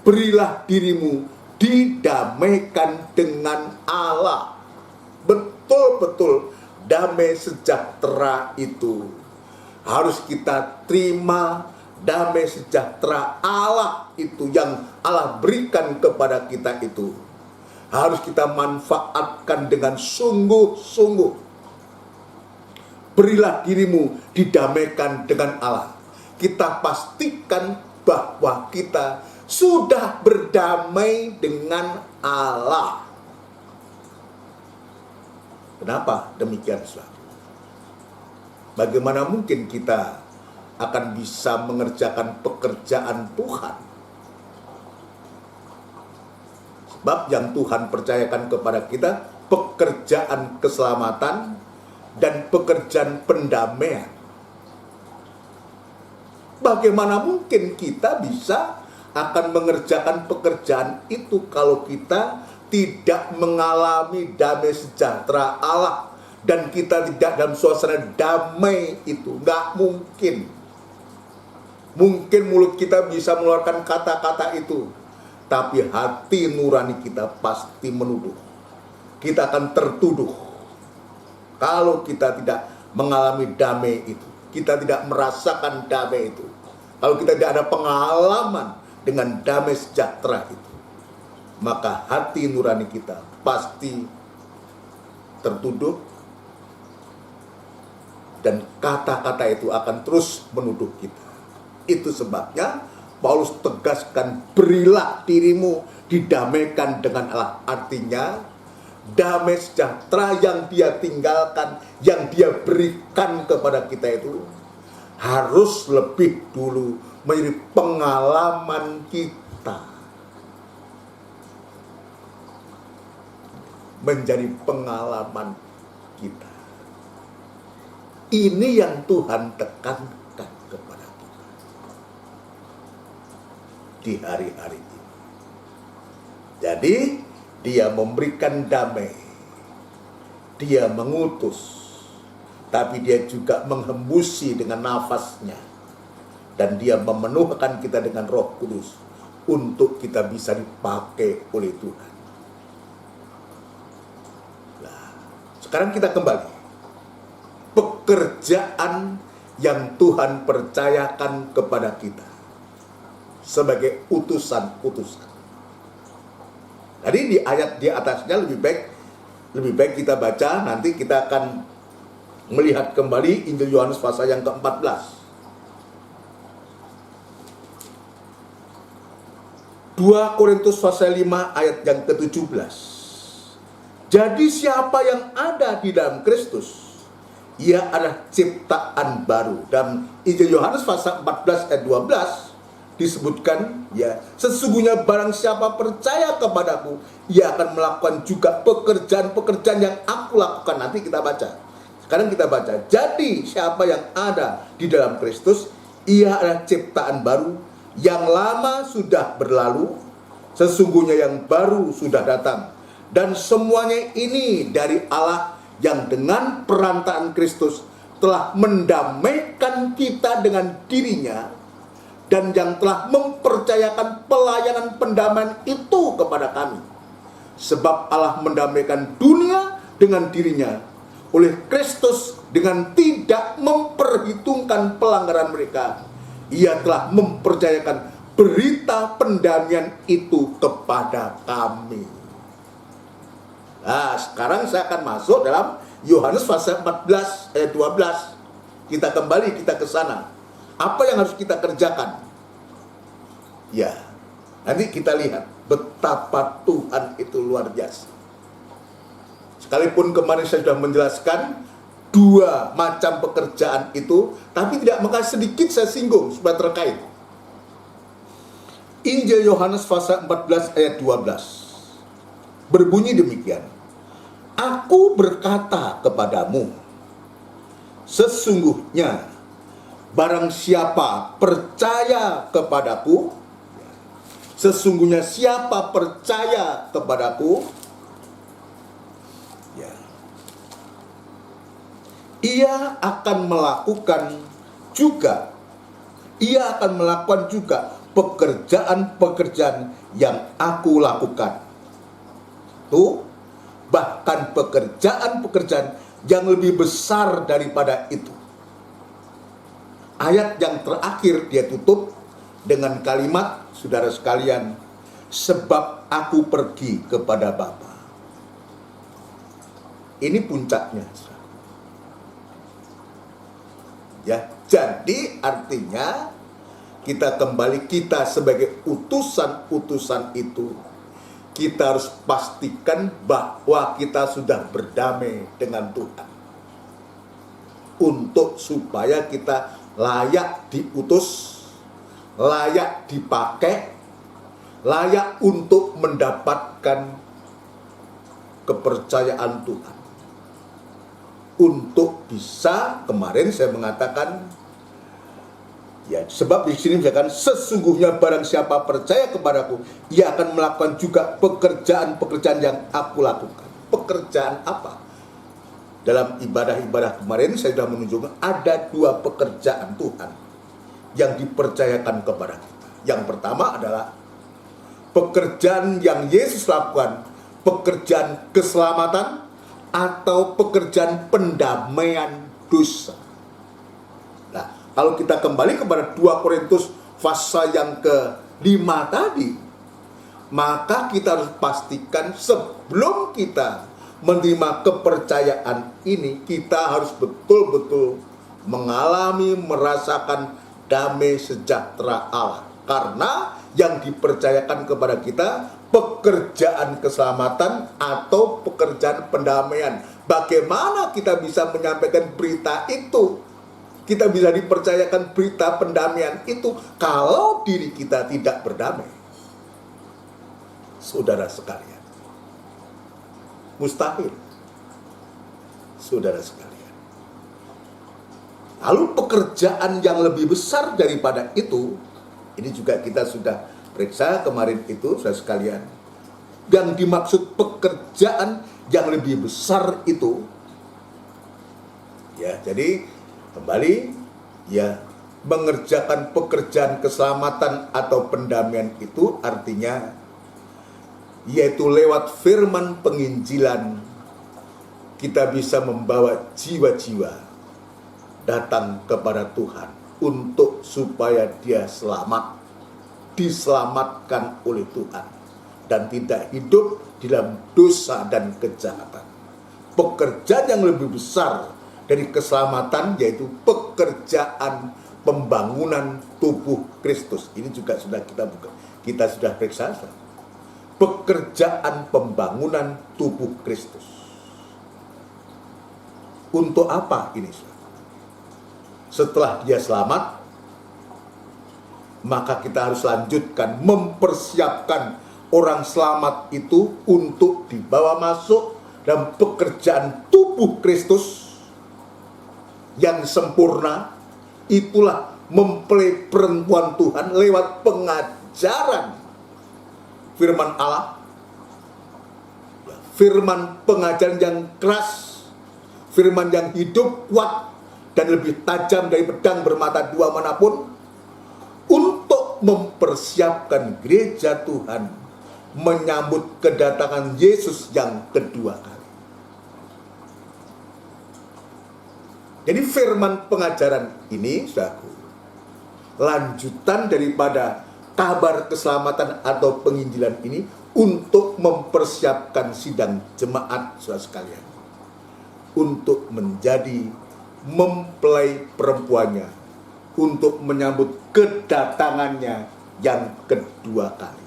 berilah dirimu didamaikan dengan Allah. Betul-betul damai sejahtera itu harus kita terima. Damai sejahtera Allah itu yang Allah berikan kepada kita itu harus kita manfaatkan dengan sungguh-sungguh. Berilah dirimu didamaikan dengan Allah. Kita pastikan bahwa kita sudah berdamai dengan Allah. Kenapa demikian, saudara? Bagaimana mungkin kita akan bisa mengerjakan pekerjaan Tuhan? Sebab yang Tuhan percayakan kepada kita pekerjaan keselamatan dan pekerjaan pendamaian. Bagaimana mungkin kita bisa akan mengerjakan pekerjaan itu kalau kita tidak mengalami damai sejahtera Allah dan kita tidak dalam suasana damai itu? Nggak mungkin. Mungkin mulut kita bisa mengeluarkan kata-kata itu, tapi hati nurani kita pasti menuduh. Kita akan tertuduh kalau kita tidak mengalami damai itu, kita tidak merasakan damai itu, kalau kita tidak ada pengalaman dengan damai sejahtera itu, maka hati nurani kita pasti tertuduh, dan kata-kata itu akan terus menuduh kita. Itu sebabnya Paulus tegaskan, berilah dirimu didamaikan dengan Allah. Artinya damai sejahtera yang dia tinggalkan, yang dia berikan kepada kita itu harus lebih dulu menjadi pengalaman kita. Menjadi pengalaman kita. Ini yang Tuhan tekankan kepada kita di hari-hari ini. Jadi dia memberikan damai, dia mengutus, tapi dia juga menghembusi dengan nafasnya, dan dia memenuhkan kita dengan Roh Kudus untuk kita bisa dipakai oleh Tuhan. Nah, sekarang kita kembali. Pekerjaan yang Tuhan percayakan kepada kita sebagai utusan-utusan. Tadi di ayat di atasnya lebih baik kita baca, nanti kita akan melihat kembali Injil Yohanes pasal yang ke-14. 2 Korintus pasal 5 ayat yang ke-17. Jadi siapa yang ada di dalam Kristus, ia adalah ciptaan baru. Dan Injil Yohanes pasal 14 ayat 12 disebutkan, ya, sesungguhnya barang siapa percaya kepadaku, ia akan melakukan juga pekerjaan-pekerjaan yang aku lakukan. Nanti kita baca. Sekarang kita baca. Jadi siapa yang ada di dalam Kristus, ia adalah ciptaan baru, yang lama sudah berlalu, sesungguhnya yang baru sudah datang. Dan semuanya ini dari Allah yang dengan perantaraan Kristus telah mendamaikan kita dengan dirinya, dan yang telah mempercayakan pelayanan pendamaian itu kepada kami. Sebab Allah mendamaikan dunia dengan dirinya oleh Kristus dengan tidak memperhitungkan pelanggaran mereka. Ia telah mempercayakan berita pendamaian itu kepada kami. Nah, sekarang saya akan masuk dalam Yohanes pasal 14 ayat 12. Kita kembali, kita ke sana. Apa yang harus kita kerjakan? Ya, nanti kita lihat betapa Tuhan itu luar biasa. Sekalipun kemarin saya sudah menjelaskan dua macam pekerjaan itu, tapi tidak, maka sedikit saya singgung supaya terkait. Injil Yohanes pasal 14 ayat 12 berbunyi demikian. Aku berkata kepadamu, sesungguhnya barang siapa percaya kepadaku, sesungguhnya siapa percaya kepadaku, ya, ia akan melakukan juga pekerjaan-pekerjaan yang aku lakukan. Tuh, bahkan pekerjaan-pekerjaan yang lebih besar daripada itu. Ayat yang terakhir dia tutup dengan kalimat, saudara sekalian, sebab aku pergi kepada Bapa. Ini puncaknya. Ya, jadi artinya kita kembali, kita sebagai utusan-utusan itu, kita harus pastikan bahwa kita sudah berdamai dengan Tuhan. Untuk supaya kita layak diutus, layak dipakai, layak untuk mendapatkan kepercayaan Tuhan. Untuk bisa, kemarin saya mengatakan, ya, sebab di sini misalkan sesungguhnya barang siapa percaya kepadaku, ia akan melakukan juga pekerjaan-pekerjaan yang aku lakukan. Pekerjaan apa? Dalam ibadah-ibadah kemarin saya sudah menunjukkan ada dua pekerjaan Tuhan yang dipercayakan kepada kita. Yang pertama adalah pekerjaan yang Yesus lakukan, pekerjaan keselamatan atau pekerjaan pendamaian dosa. Nah, kalau kita kembali kepada 2 Korintus pasal yang ke-5 tadi, maka kita harus pastikan sebelum kita menerima kepercayaan ini, kita harus betul-betul mengalami, merasakan damai sejahtera Allah. Karena yang dipercayakan kepada kita pekerjaan keselamatan atau pekerjaan pendamaian. Bagaimana kita bisa menyampaikan berita itu? Kita bisa dipercayakan berita pendamaian itu kalau diri kita tidak berdamai. Saudara sekalian, mustahil, saudara sekalian. Lalu pekerjaan yang lebih besar daripada itu, ini juga kita sudah periksa kemarin itu, saudara sekalian. Yang dimaksud pekerjaan yang lebih besar itu, ya, jadi kembali, ya, mengerjakan pekerjaan keselamatan atau pendamaian itu artinya yaitu lewat firman penginjilan kita bisa membawa jiwa-jiwa datang kepada Tuhan untuk supaya dia selamat, diselamatkan oleh Tuhan dan tidak hidup di dalam dosa dan kejahatan. Pekerjaan yang lebih besar dari keselamatan yaitu pekerjaan pembangunan tubuh Kristus. Ini juga sudah kita sudah periksa. Pekerjaan pembangunan tubuh Kristus. Untuk apa ini? Setelah dia selamat, maka kita harus lanjutkan mempersiapkan orang selamat itu untuk dibawa masuk dalam pekerjaan tubuh Kristus yang sempurna. Itulah mempelai perempuan Tuhan lewat pengajaran firman Allah, firman pengajaran yang keras, firman yang hidup, kuat, dan lebih tajam dari pedang bermata dua manapun, untuk mempersiapkan gereja Tuhan menyambut kedatangan Yesus yang kedua kali. Jadi firman pengajaran ini, saudaraku, lanjutan daripada kabar keselamatan atau penginjilan ini untuk mempersiapkan sidang jemaat, saudara sekalian, untuk menjadi mempelai perempuannya, untuk menyambut kedatangannya yang kedua kali.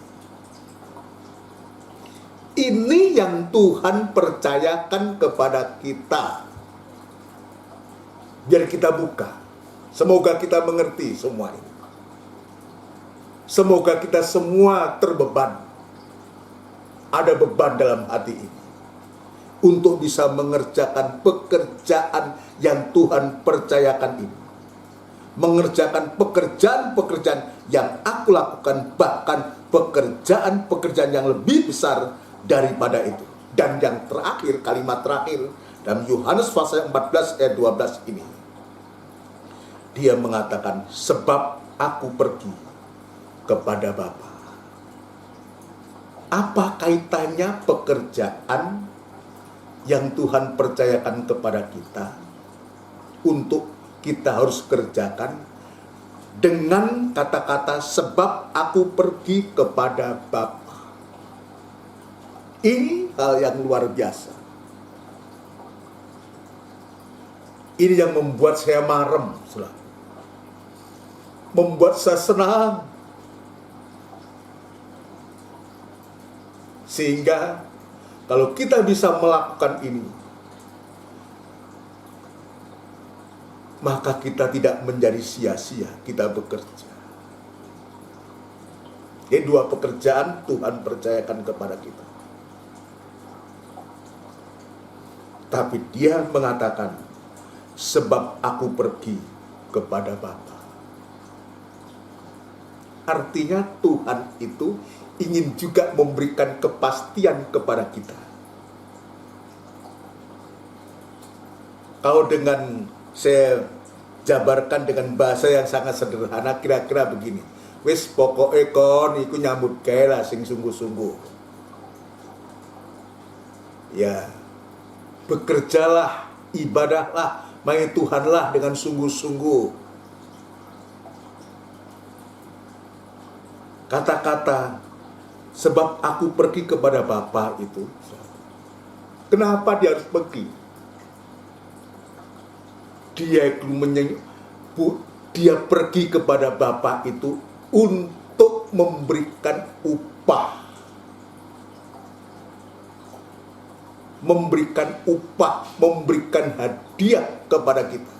Ini yang Tuhan percayakan kepada kita, biar kita buka. Semoga kita mengerti semua ini. Semoga kita semua terbeban, ada beban dalam hati ini, untuk bisa mengerjakan pekerjaan yang Tuhan percayakan ini. Mengerjakan pekerjaan-pekerjaan yang aku lakukan, bahkan pekerjaan-pekerjaan yang lebih besar daripada itu. Dan yang terakhir, kalimat terakhir dalam Yohanes pasal 14 ayat 12 ini, dia mengatakan, sebab aku pergi kepada Bapa. Apa kaitannya pekerjaan yang Tuhan percayakan kepada kita untuk kita harus kerjakan dengan kata-kata sebab aku pergi kepada Bapa? Ini hal yang luar biasa. Ini yang membuat saya marem, membuat saya senang. Sehingga kalau kita bisa melakukan ini, maka kita tidak menjadi sia-sia kita bekerja. Ini dua pekerjaan Tuhan percayakan kepada kita. Tapi dia mengatakan, sebab aku pergi kepada Bapa. Artinya Tuhan itu ingin juga memberikan kepastian kepada kita. Kalau dengan saya jabarkan dengan bahasa yang sangat sederhana, kira-kira begini. Wis pokoknya kon iku nyambut gawe lah sing sungguh-sungguh. Ya, bekerjalah, ibadahlah, main Tuhanlah dengan sungguh-sungguh. Kata-kata sebab aku pergi kepada Bapa itu, kenapa dia harus pergi? Dia pergi kepada Bapa itu untuk memberikan upah. Memberikan upah, memberikan hadiah kepada kita.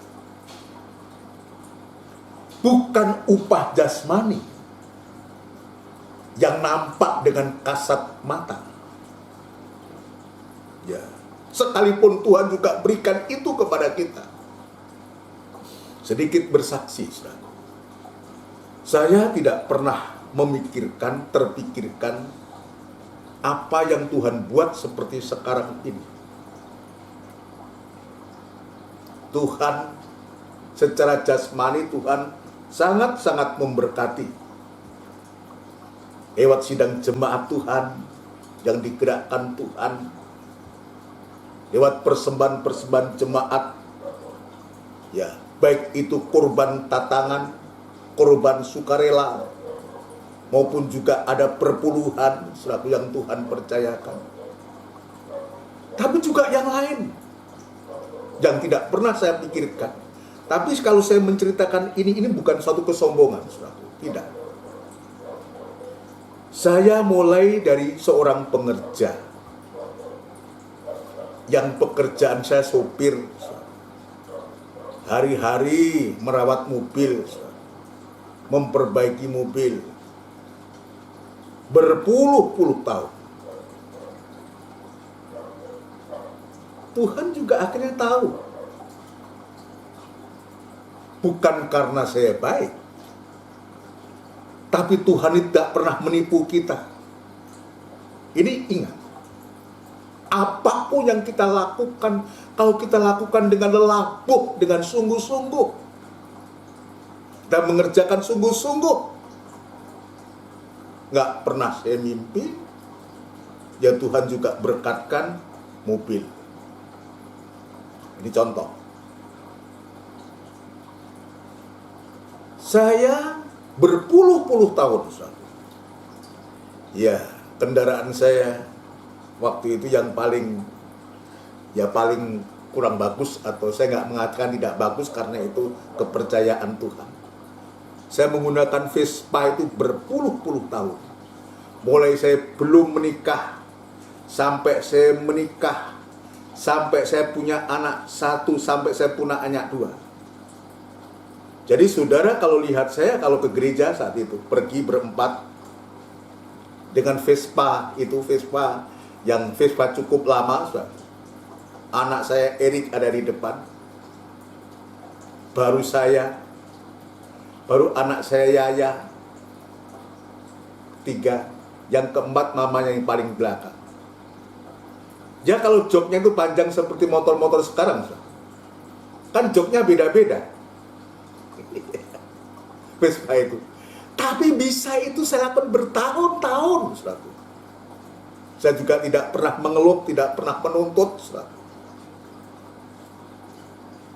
Bukan upah jasmani yang nampak dengan kasat mata. Ya, sekalipun Tuhan juga berikan itu kepada kita. Sedikit bersaksi, saudara. Saya tidak pernah terpikirkan apa yang Tuhan buat seperti sekarang ini. Tuhan secara jasmani, Tuhan sangat-sangat memberkati. Lewat sidang jemaat Tuhan yang digerakkan Tuhan, lewat persembahan-persembahan jemaat, ya, baik itu korban tatangan, korban sukarela, maupun juga ada perpuluhan selaku yang Tuhan percayakan. Tapi juga yang lain yang tidak pernah saya pikirkan. Tapi kalau saya menceritakan ini bukan suatu kesombongan, selaku tidak. Saya mulai dari seorang pengerja yang pekerjaan saya sopir. hari-hari merawat mobil, memperbaiki mobil, berpuluh-puluh tahun. Tuhan juga akhirnya tahu, bukan karena saya baik, tapi Tuhan tidak pernah menipu kita. Ini ingat, apapun yang kita lakukan, kalau kita lakukan dengan lelabuh, dengan sungguh-sungguh, kita mengerjakan sungguh-sungguh, nggak pernah saya mimpi, ya Tuhan juga berkatkan mobil. Ini contoh. Saya berpuluh-puluh tahun, ya, kendaraan saya waktu itu yang paling kurang bagus, atau saya nggak mengatakan tidak bagus karena itu kepercayaan Tuhan. Saya menggunakan Vespa itu berpuluh-puluh tahun. Mulai saya belum menikah, sampai saya menikah, sampai saya punya anak 1, sampai saya punya anak 2. Jadi saudara kalau lihat saya kalau ke gereja saat itu, pergi berempat dengan Vespa, itu Vespa cukup lama, saudara. Anak saya Erik ada di depan, baru anak saya Yaya, 3, yang keempat mamanya yang paling belakang. Ya kalau joknya itu panjang seperti motor-motor sekarang, kan joknya beda-beda. Vespa itu. Tapi bisa itu saya lakukan bertahun-tahun, saudara. Saya juga tidak pernah mengeluh, tidak pernah menuntut, saudara.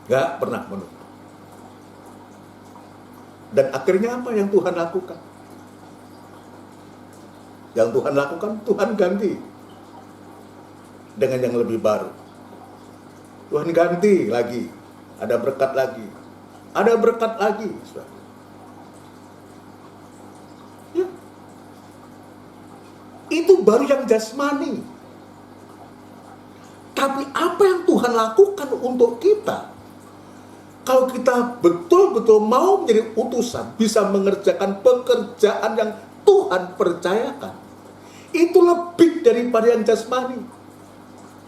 Nggak pernah menuntut. Dan akhirnya apa yang Tuhan lakukan? Yang Tuhan lakukan, Tuhan ganti dengan yang lebih baru. Tuhan ganti lagi, ada berkat lagi, ada berkat lagi, saudara. Ya. Itu baru yang jasmani. Tapi apa yang Tuhan lakukan untuk kita? Kalau kita betul-betul mau menjadi utusan, bisa mengerjakan pekerjaan yang Tuhan percayakan, itu lebih daripada yang jasmani.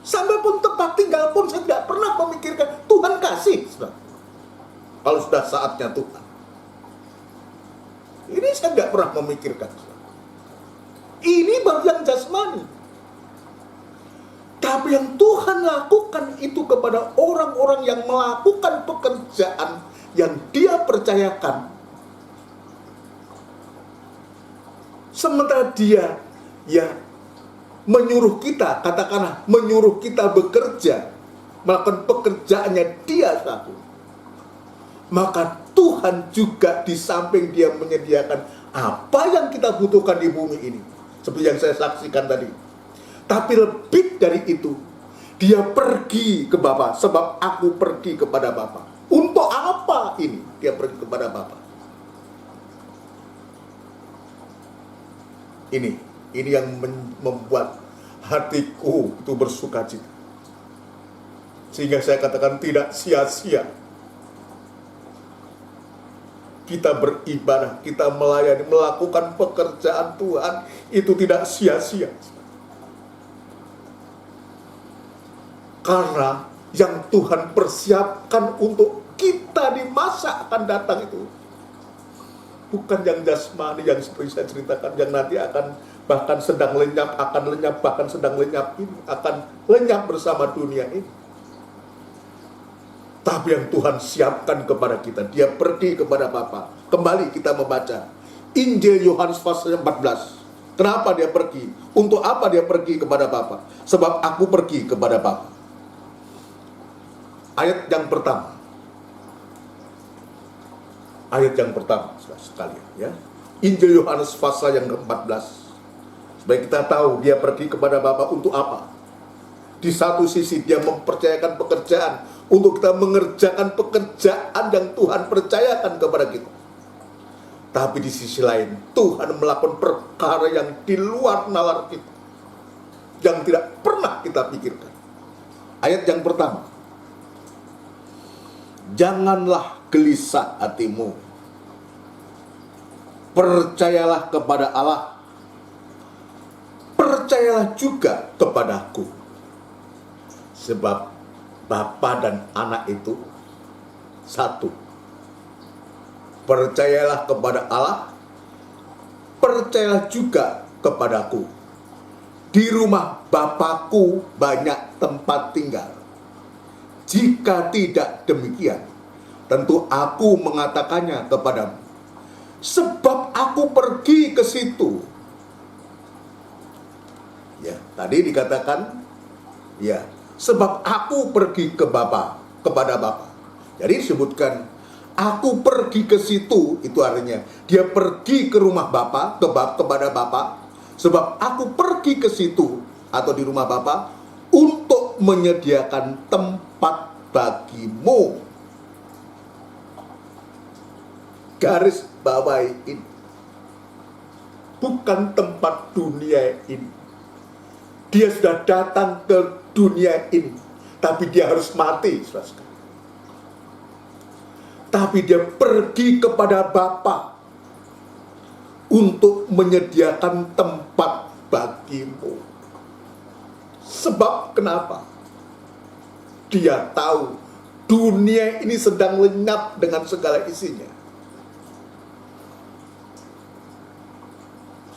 Sampai pun tempat tinggal pun saya tidak pernah memikirkan Tuhan kasih, saudara. Kalau sudah saatnya Tuhan, ini saya tidak pernah memikirkan, saudara. Ini baru yang jasmani. Tapi yang Tuhan lakukan itu kepada orang-orang yang melakukan pekerjaan yang Dia percayakan. Sementara Dia menyuruh kita, katakanlah menyuruh kita bekerja, melakukan pekerjaannya Dia satu. Maka Tuhan juga di samping Dia menyediakan apa yang kita butuhkan di bumi ini, seperti yang saya saksikan tadi. Tapi lebih dari itu, Dia pergi ke Bapa, sebab aku pergi kepada Bapa. Untuk apa ini Dia pergi kepada Bapa? Ini yang membuat hatiku itu bersukacita. Sehingga saya katakan tidak sia-sia kita beribadah, kita melayani, melakukan pekerjaan Tuhan, itu tidak sia-sia. Karena yang Tuhan persiapkan untuk kita di masa akan datang itu bukan yang jasmani, yang seperti saya ceritakan, yang nanti akan bahkan sedang lenyap, bahkan sedang lenyap ini, akan lenyap bersama dunia ini. Tapi yang Tuhan siapkan kepada kita, Dia pergi kepada Bapa. Kembali kita membaca Injil Yohanes pasal 14. Kenapa Dia pergi? Untuk apa Dia pergi kepada Bapa? Sebab aku pergi kepada Bapa. Ayat yang pertama, sekalian, ya. Injil Yohanes pasal yang ke-14. Supaya kita tahu Dia pergi kepada Bapa untuk apa. Di satu sisi Dia mempercayakan pekerjaan untuk kita mengerjakan pekerjaan yang Tuhan percayakan kepada kita. Tapi di sisi lain Tuhan melakukan perkara yang di luar nalar kita, yang tidak pernah kita pikirkan. Ayat yang pertama, Janganlah gelisah hatimu. Percayalah kepada Allah. Percayalah juga kepadaku. Sebab Bapa dan Anak itu satu. Percayalah kepada Allah. Percayalah juga kepadaku. Di rumah Bapakku banyak tempat tinggal. Jika tidak demikian, tentu aku mengatakannya kepadamu. Sebab aku pergi ke situ. Ya, tadi dikatakan, ya, sebab aku pergi ke Bapa, kepada Bapa. Jadi disebutkan, aku pergi ke situ, itu artinya dia pergi ke rumah Bapa, kepada Bapa. Sebab aku pergi ke situ atau di rumah Bapa untuk menyediakan tempat bagimu. Garis bawahi ini. Bukan tempat dunia ini. Dia sudah datang ke dunia ini, tapi dia harus mati, saudara. Tapi dia pergi kepada Bapa untuk menyediakan tempat bagimu. Sebab kenapa? Dia tahu dunia ini sedang lenyap dengan segala isinya.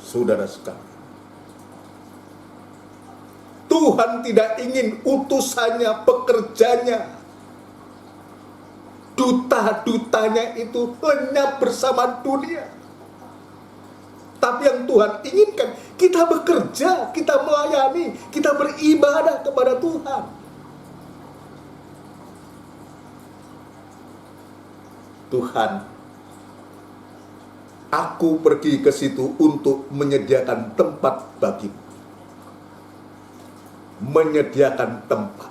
Saudara sekalian, Tuhan tidak ingin utusannya, pekerjanya, duta-dutanya itu lenyap bersama dunia. Tapi yang Tuhan inginkan, kita bekerja, kita melayani, kita beribadah kepada Tuhan. Tuhan, aku pergi ke situ untuk menyediakan tempat bagimu. Menyediakan tempat.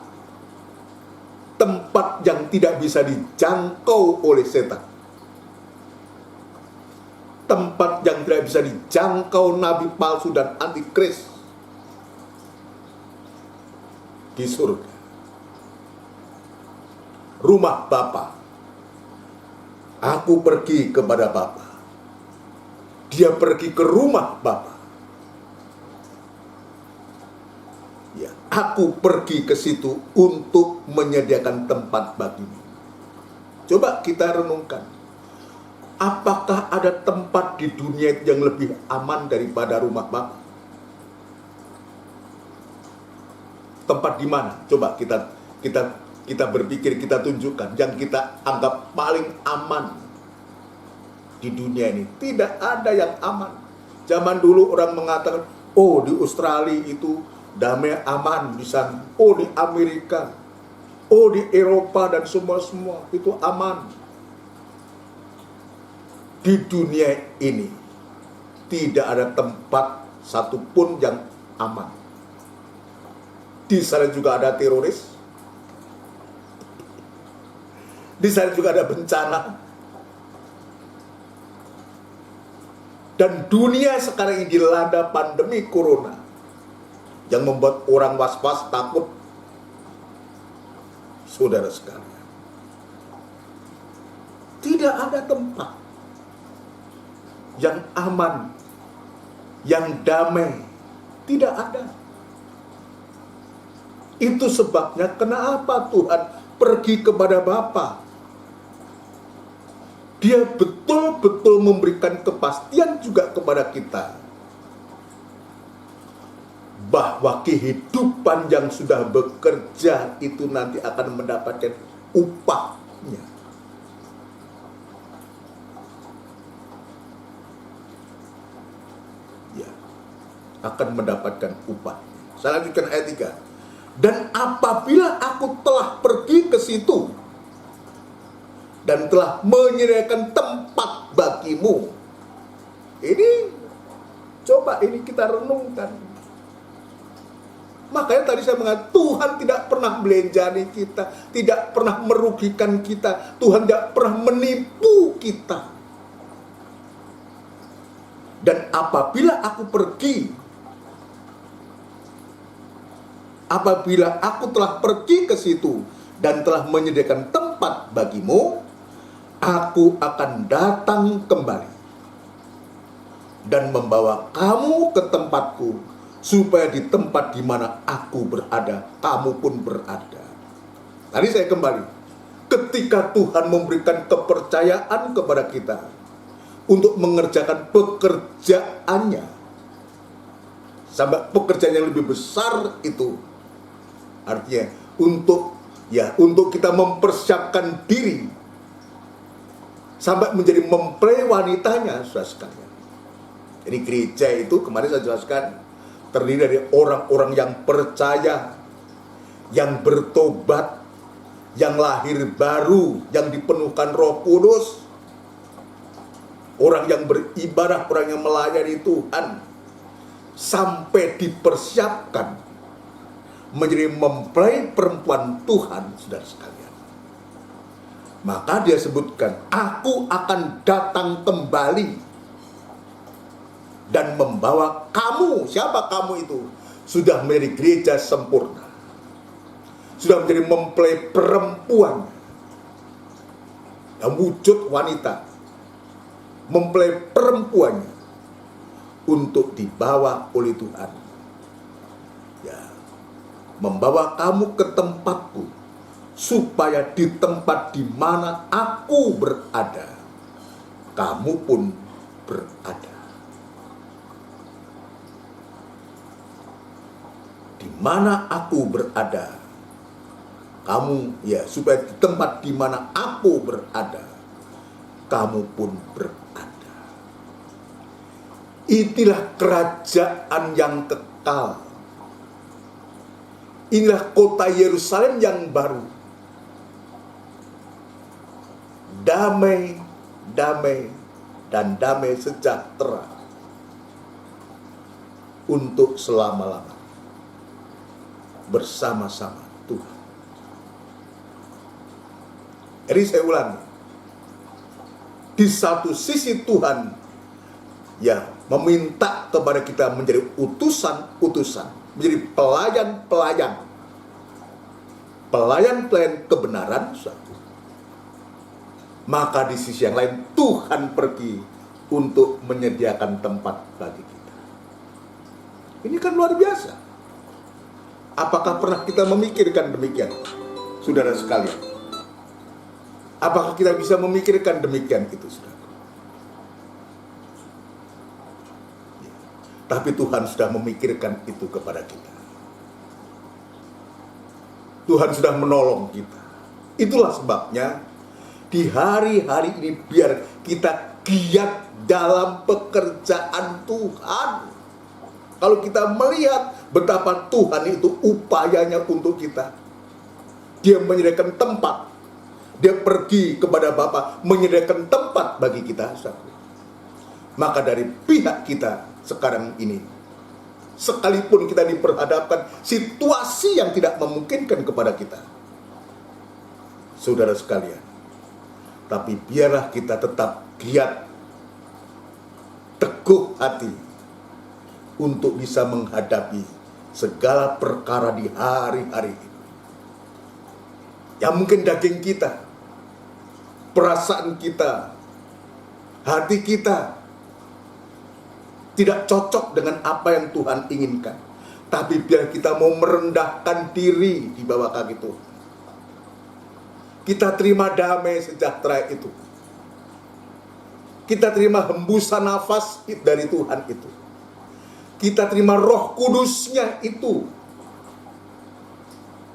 Tempat yang tidak bisa dijangkau oleh setan. Tempat yang tidak bisa dijangkau nabi palsu dan antikris. Di surga. Rumah Bapa. Aku pergi kepada Bapa. Dia pergi ke rumah Bapa. Ya, aku pergi ke situ untuk menyediakan tempat bagimu. Coba kita renungkan. Apakah ada tempat di dunia yang lebih aman daripada rumah Bapa? Tempat di mana? Coba kita berpikir, kita tunjukkan yang kita anggap paling aman di dunia ini. Tidak ada yang aman. Zaman dulu orang mengatakan, oh di Australia itu damai aman di sana. Oh di Amerika, oh di Eropa dan semua itu aman. Di dunia ini tidak ada tempat satupun yang aman. Di sana juga ada teroris. Di sana juga ada bencana. Dan dunia sekarang ini dilanda pandemi corona yang membuat orang was-was, takut. Saudara sekalian, tidak ada tempat yang aman, yang damai. Tidak ada. Itu sebabnya kenapa Tuhan pergi kepada Bapa. Dia betul-betul memberikan kepastian juga kepada kita bahwa kehidupan yang sudah bekerja itu nanti akan mendapatkan upahnya. Ya, akan mendapatkan upahnya. Saya lanjutkan ayat 3. Dan apabila aku telah pergi ke situ dan telah menyediakan tempat bagimu. Ini, coba ini kita renungkan. Makanya tadi saya mengatakan, Tuhan tidak pernah belenjani kita, tidak pernah merugikan kita, Tuhan tidak pernah menipu kita. Dan apabila aku pergi, apabila aku telah pergi ke situ dan telah menyediakan tempat tempat bagimu, aku akan datang kembali dan membawa kamu ke tempatku, supaya di tempat di mana aku berada, kamu pun berada. Tadi saya kembali, ketika Tuhan memberikan kepercayaan kepada kita untuk mengerjakan pekerjaannya, sampai pekerjaan yang lebih besar itu, artinya untuk kita mempersiapkan diri sampai menjadi mempelai wanitanya, saudara sekalian. Jadi gereja itu kemarin saya jelaskan terdiri dari orang-orang yang percaya, yang bertobat, yang lahir baru, yang dipenuhkan Roh Kudus, orang yang beribadah, orang yang melayani Tuhan, sampai dipersiapkan menjadi mempelai perempuan Tuhan, saudara sekalian. Maka dia sebutkan, aku akan datang kembali dan membawa kamu. Siapa kamu itu? Sudah menjadi gereja sempurna, sudah menjadi mempelai perempuan yang wujud wanita, mempelai perempuannya untuk dibawa oleh Tuhan, ya, membawa kamu ke tempatku, supaya di tempat di mana aku berada, kamu pun berada. Di mana aku berada, kamu, ya, supaya di tempat di mana aku berada, kamu pun berada. Inilah kerajaan yang kekal. Inilah kota Yerusalem yang baru. Damai, damai, dan damai sejahtera untuk selama-lamanya bersama-sama Tuhan. Jadi saya ulangi, di satu sisi Tuhan, ya, meminta kepada kita menjadi utusan-utusan, menjadi pelayan-pelayan kebenaran, satu. Maka di sisi yang lain Tuhan pergi untuk menyediakan tempat bagi kita. Ini kan luar biasa. Apakah pernah kita memikirkan demikian, saudara sekalian? Apakah kita bisa memikirkan demikian itu, saudara? Ya. Tapi Tuhan sudah memikirkan itu kepada kita. Tuhan sudah menolong kita. Itulah sebabnya di hari-hari ini biar kita giat dalam pekerjaan Tuhan. Kalau kita melihat betapa Tuhan itu upayanya untuk kita, Dia menyediakan tempat. Dia pergi kepada Bapa menyediakan tempat bagi kita. Maka dari pihak kita sekarang ini, sekalipun kita diperhadapkan situasi yang tidak memungkinkan kepada kita, saudara sekalian, tapi biarlah kita tetap giat, teguh hati untuk bisa menghadapi segala perkara di hari-hari ini. Yang mungkin daging kita, perasaan kita, hati kita tidak cocok dengan apa yang Tuhan inginkan. Tapi biar kita mau merendahkan diri di bawah kaki Tuhan, kita terima damai sejahtera itu, kita terima hembusan nafas dari Tuhan itu, kita terima Roh Kudusnya itu,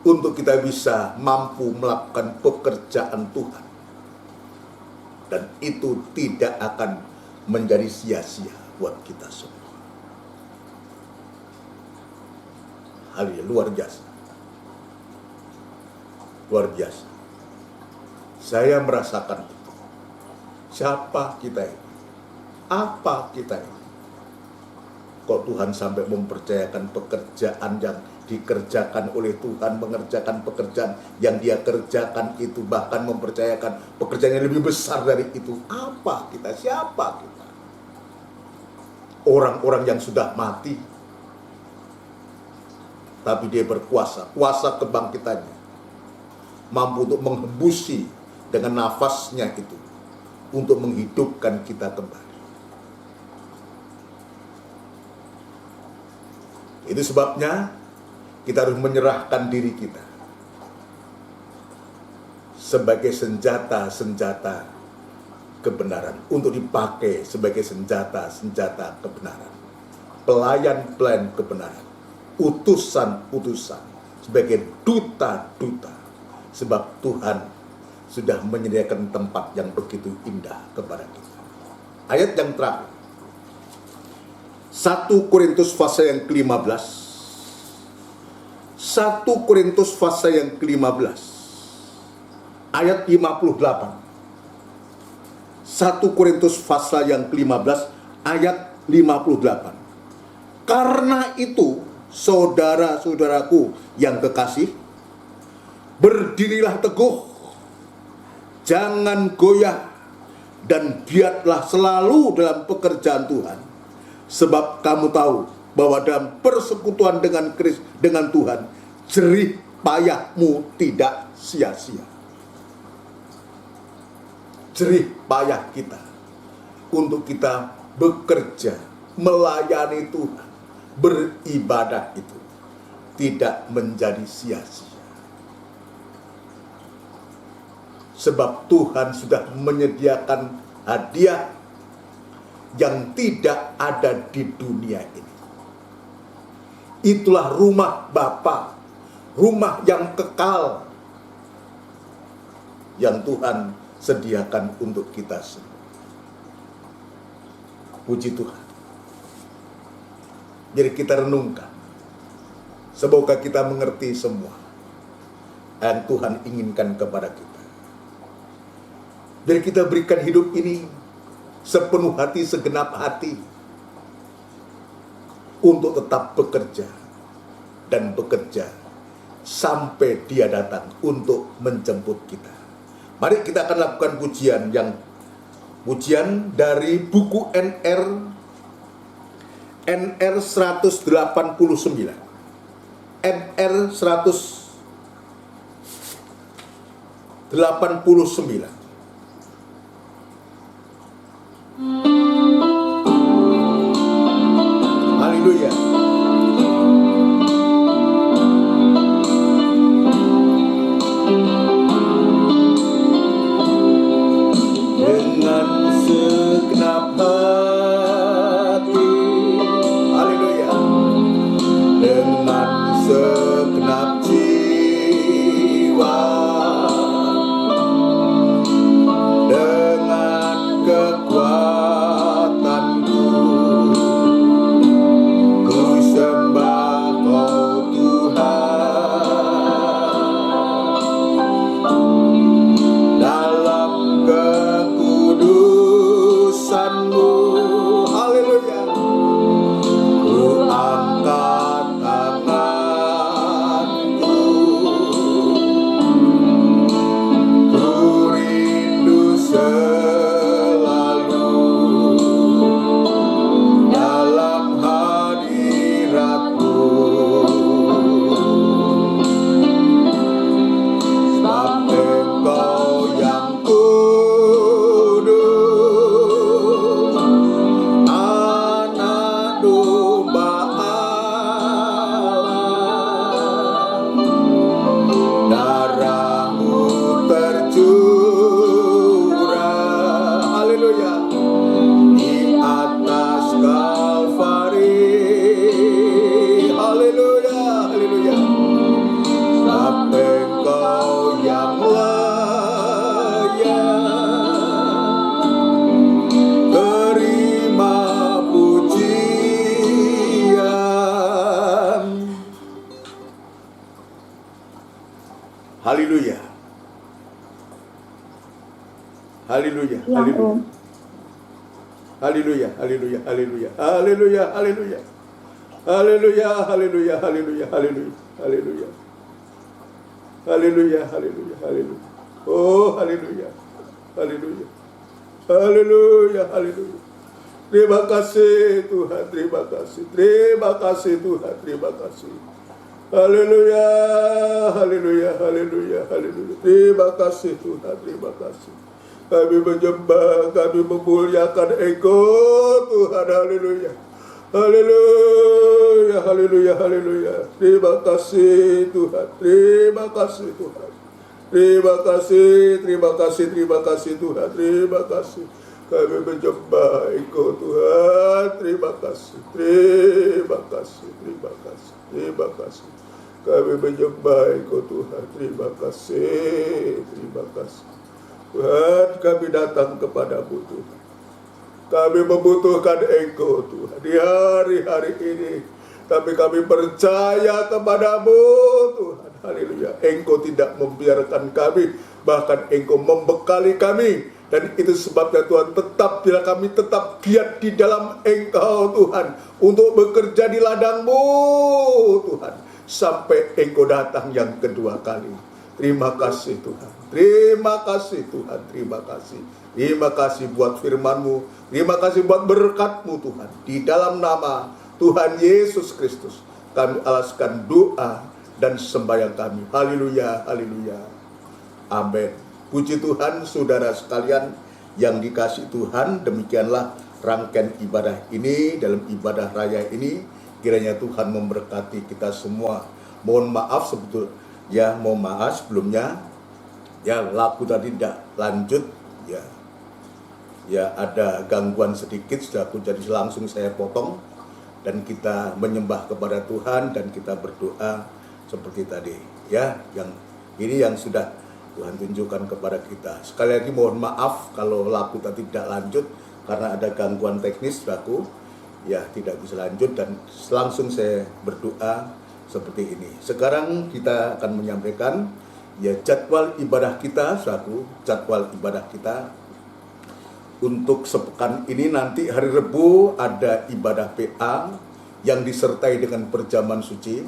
untuk kita bisa mampu melakukan pekerjaan Tuhan. Dan itu tidak akan menjadi sia-sia buat kita semua. Haleluya, luar biasa. Luar biasa. Saya merasakan itu. Siapa kita ini? Apa kita ini? Kok Tuhan sampai mempercayakan pekerjaan yang dikerjakan oleh Tuhan, mengerjakan pekerjaan yang Dia kerjakan itu, bahkan mempercayakan pekerjaan yang lebih besar dari itu. Apa kita? Siapa kita? Orang-orang yang sudah mati, tapi Dia berkuasa, kuasa kebangkitannya mampu untuk menghembusi dengan nafasnya itu untuk menghidupkan kita kembali. Itu sebabnya kita harus menyerahkan diri kita sebagai senjata-senjata kebenaran, untuk dipakai sebagai senjata-senjata kebenaran, pelayan-pelayan kebenaran, utusan-utusan, sebagai duta-duta, sebab Tuhan sudah menyediakan tempat yang begitu indah kepada kita. Ayat yang terakhir, 1 Korintus pasal yang ke-15. 1 Korintus pasal yang ke-15 ayat 58. 1 Korintus pasal yang ke-15 ayat 58. Karena itu, saudara-saudaraku yang kekasih, berdirilah teguh, jangan goyah, dan giatlah selalu dalam pekerjaan Tuhan. Sebab kamu tahu bahwa dalam persekutuan dengan Tuhan, jerih payahmu tidak sia-sia. Jerih payah kita untuk kita bekerja, melayani Tuhan, beribadah itu tidak menjadi sia-sia. Sebab Tuhan sudah menyediakan hadiah yang tidak ada di dunia ini. Itulah rumah Bapa, rumah yang kekal yang Tuhan sediakan untuk kita semua. Puji Tuhan. Jadi kita renungkan, semoga kita mengerti semua yang Tuhan inginkan kepada kita. Jadi kita berikan hidup ini sepenuh hati, segenap hati, untuk tetap bekerja dan bekerja sampai Dia datang untuk menjemput kita. Mari kita akan lakukan pujian dari buku NR 189. NR 189. Haleluya. Dengan segenap hati, haleluya, dengan segenap jiwa, dengan kekuatanku, ku sembah Kau Tuhan, dalam kekudusan-Mu, haleluya, ku angkat tanganku, ku rindu selalu dalam hadirat-Mu, sebab Engkau yang kudus, anak domba Allah, darah-Mu tercurah, haleluya, di atas Kalvari, haleluya, haleluya, sebab Engkau yang layak terima pujian. Haleluya. Haleluya. Ya, Haleluya. Om. Haleluya. Haleluya. Haleluya. Haleluya. Haleluya. Haleluya. Haleluya. Haleluya. Haleluya. Haleluya. Haleluya. Haleluya. Haleluya. Oh, haleluya. Haleluya. Haleluya. Haleluya. Terima kasih Tuhan, terima kasih. Terima kasih Tuhan, terima kasih. Haleluya, haleluya, haleluya, haleluya. Terima kasih Tuhan, terima kasih. Kami menyembah, kami memuliakan Engkau Tuhan, haleluya. Haleluya, haleluya, haleluya. Terima kasih Tuhan, terima kasih Tuhan. Terima kasih, terima kasih, terima kasih Tuhan, terima kasih. Kami menyembah Engkau Tuhan, terima kasih, terima kasih, terima kasih, terima kasih. Kami menyembah Engkau Tuhan, terima kasih, terima kasih. Tuhan, kami datang kepadamu Tuhan. Kami membutuhkan Engkau Tuhan di hari-hari ini. Tapi kami percaya kepadamu Tuhan. Haleluya. Engkau tidak membiarkan kami, bahkan Engkau membekali kami. Dan itu sebabnya Tuhan, tetap bila kami tetap giat di dalam Engkau Tuhan, untuk bekerja di ladang-Mu Tuhan, sampai Engkau datang yang kedua kali. Terima kasih Tuhan, terima kasih Tuhan, terima kasih. Terima kasih buat firman-Mu, terima kasih buat berkat-Mu Tuhan. Di dalam nama Tuhan Yesus Kristus, kami alaskan doa dan sembahyang kami. Haleluya, haleluya. Amin. Puji Tuhan, saudara sekalian yang dikasih Tuhan, demikianlah rangkaian ibadah ini, dalam ibadah raya ini. Kiranya Tuhan memberkati kita semua. Mohon maaf mohon maaf sebelumnya. Ya, lagu tadi tidak lanjut, ya ada gangguan sedikit, saudaraku, jadi langsung saya potong. Dan kita menyembah kepada Tuhan dan kita berdoa seperti tadi, ya, yang sudah Tuhan tunjukkan kepada kita. Sekali lagi mohon maaf kalau lagu tadi tidak lanjut karena ada gangguan teknis, saudaraku, ya tidak bisa lanjut, dan langsung saya berdoa seperti ini. Sekarang kita akan menyampaikan ya jadwal ibadah kita, saudaraku, jadwal ibadah kita. Untuk sepekan ini nanti hari Rebu ada ibadah PA yang disertai dengan perjamuan suci.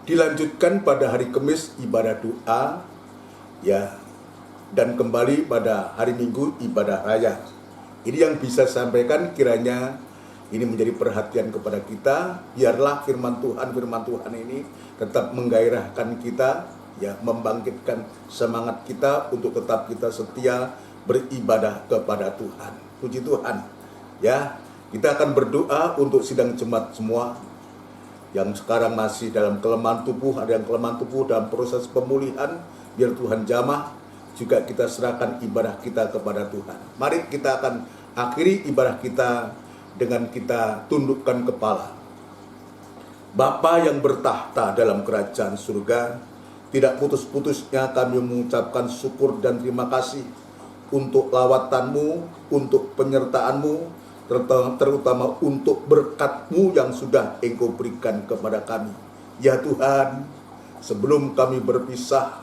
Dilanjutkan pada hari Kamis ibadah doa, ya, dan kembali pada hari Minggu ibadah raya. Ini yang bisa saya sampaikan, kiranya ini menjadi perhatian kepada kita. Biarlah firman Tuhan ini tetap menggairahkan kita, ya, membangkitkan semangat kita untuk tetap kita setia beribadah kepada Tuhan. Puji Tuhan. Ya, kita akan berdoa untuk sidang jemaat semua yang sekarang masih dalam kelemahan tubuh, ada yang kelemahan tubuh dalam proses pemulihan, biar Tuhan jamah. Juga kita serahkan ibadah kita kepada Tuhan. Mari kita akan akhiri ibadah kita dengan kita tundukkan kepala. Bapa yang bertahta dalam kerajaan surga, tidak putus-putusnya kami mengucapkan syukur dan terima kasih untuk lawatan-Mu, untuk penyertaan-Mu, terutama untuk berkat-Mu yang sudah Engkau berikan kepada kami. Ya Tuhan, sebelum kami berpisah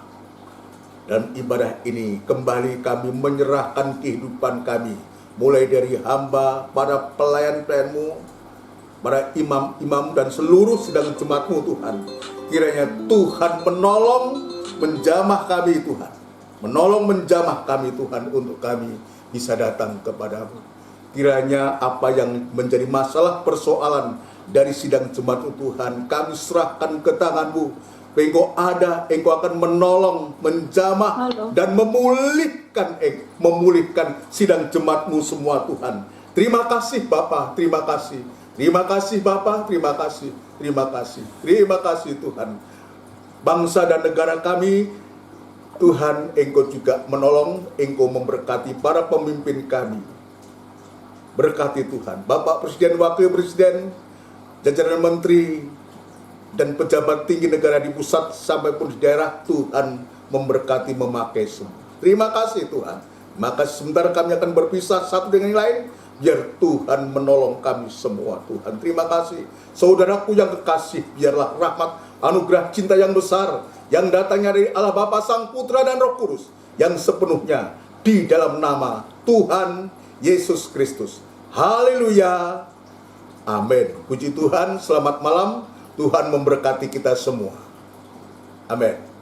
dalam ibadah ini, kembali kami menyerahkan kehidupan kami, mulai dari hamba, para pelayan-pelayan-Mu, para imam-imam dan seluruh sidang jemaat-Mu Tuhan. Kiranya Tuhan menolong, menjamah kami Tuhan. Menolong menjamah kami Tuhan, untuk kami bisa datang kepadamu. Kiranya apa yang menjadi masalah persoalan dari sidang jemaat Tuhan, kami serahkan ke tangan-Mu. Engkau ada, Engkau akan menolong, menjamah, dan memulihkan sidang jemaat-Mu semua Tuhan. Terima kasih Bapa, terima kasih. Terima kasih Bapa, terima kasih. Terima kasih, terima kasih Tuhan. Bangsa dan negara kami, Tuhan, Engkau juga menolong, Engkau memberkati para pemimpin kami. Berkati Tuhan, Bapak Presiden, Wakil Presiden, jajaran menteri, dan pejabat tinggi negara di pusat sampai pun di daerah. Tuhan memberkati, memakai semua. Terima kasih Tuhan. Maka sebentar kami akan berpisah satu dengan yang lain, biar Tuhan menolong kami semua Tuhan. Terima kasih. Saudaraku yang kekasih, biarlah rahmat, anugerah, cinta yang besar yang datangnya dari Allah Bapa, Sang Putra dan Roh Kudus yang sepenuhnya di dalam nama Tuhan Yesus Kristus. Haleluya. Amin. Puji Tuhan, selamat malam. Tuhan memberkati kita semua. Amin.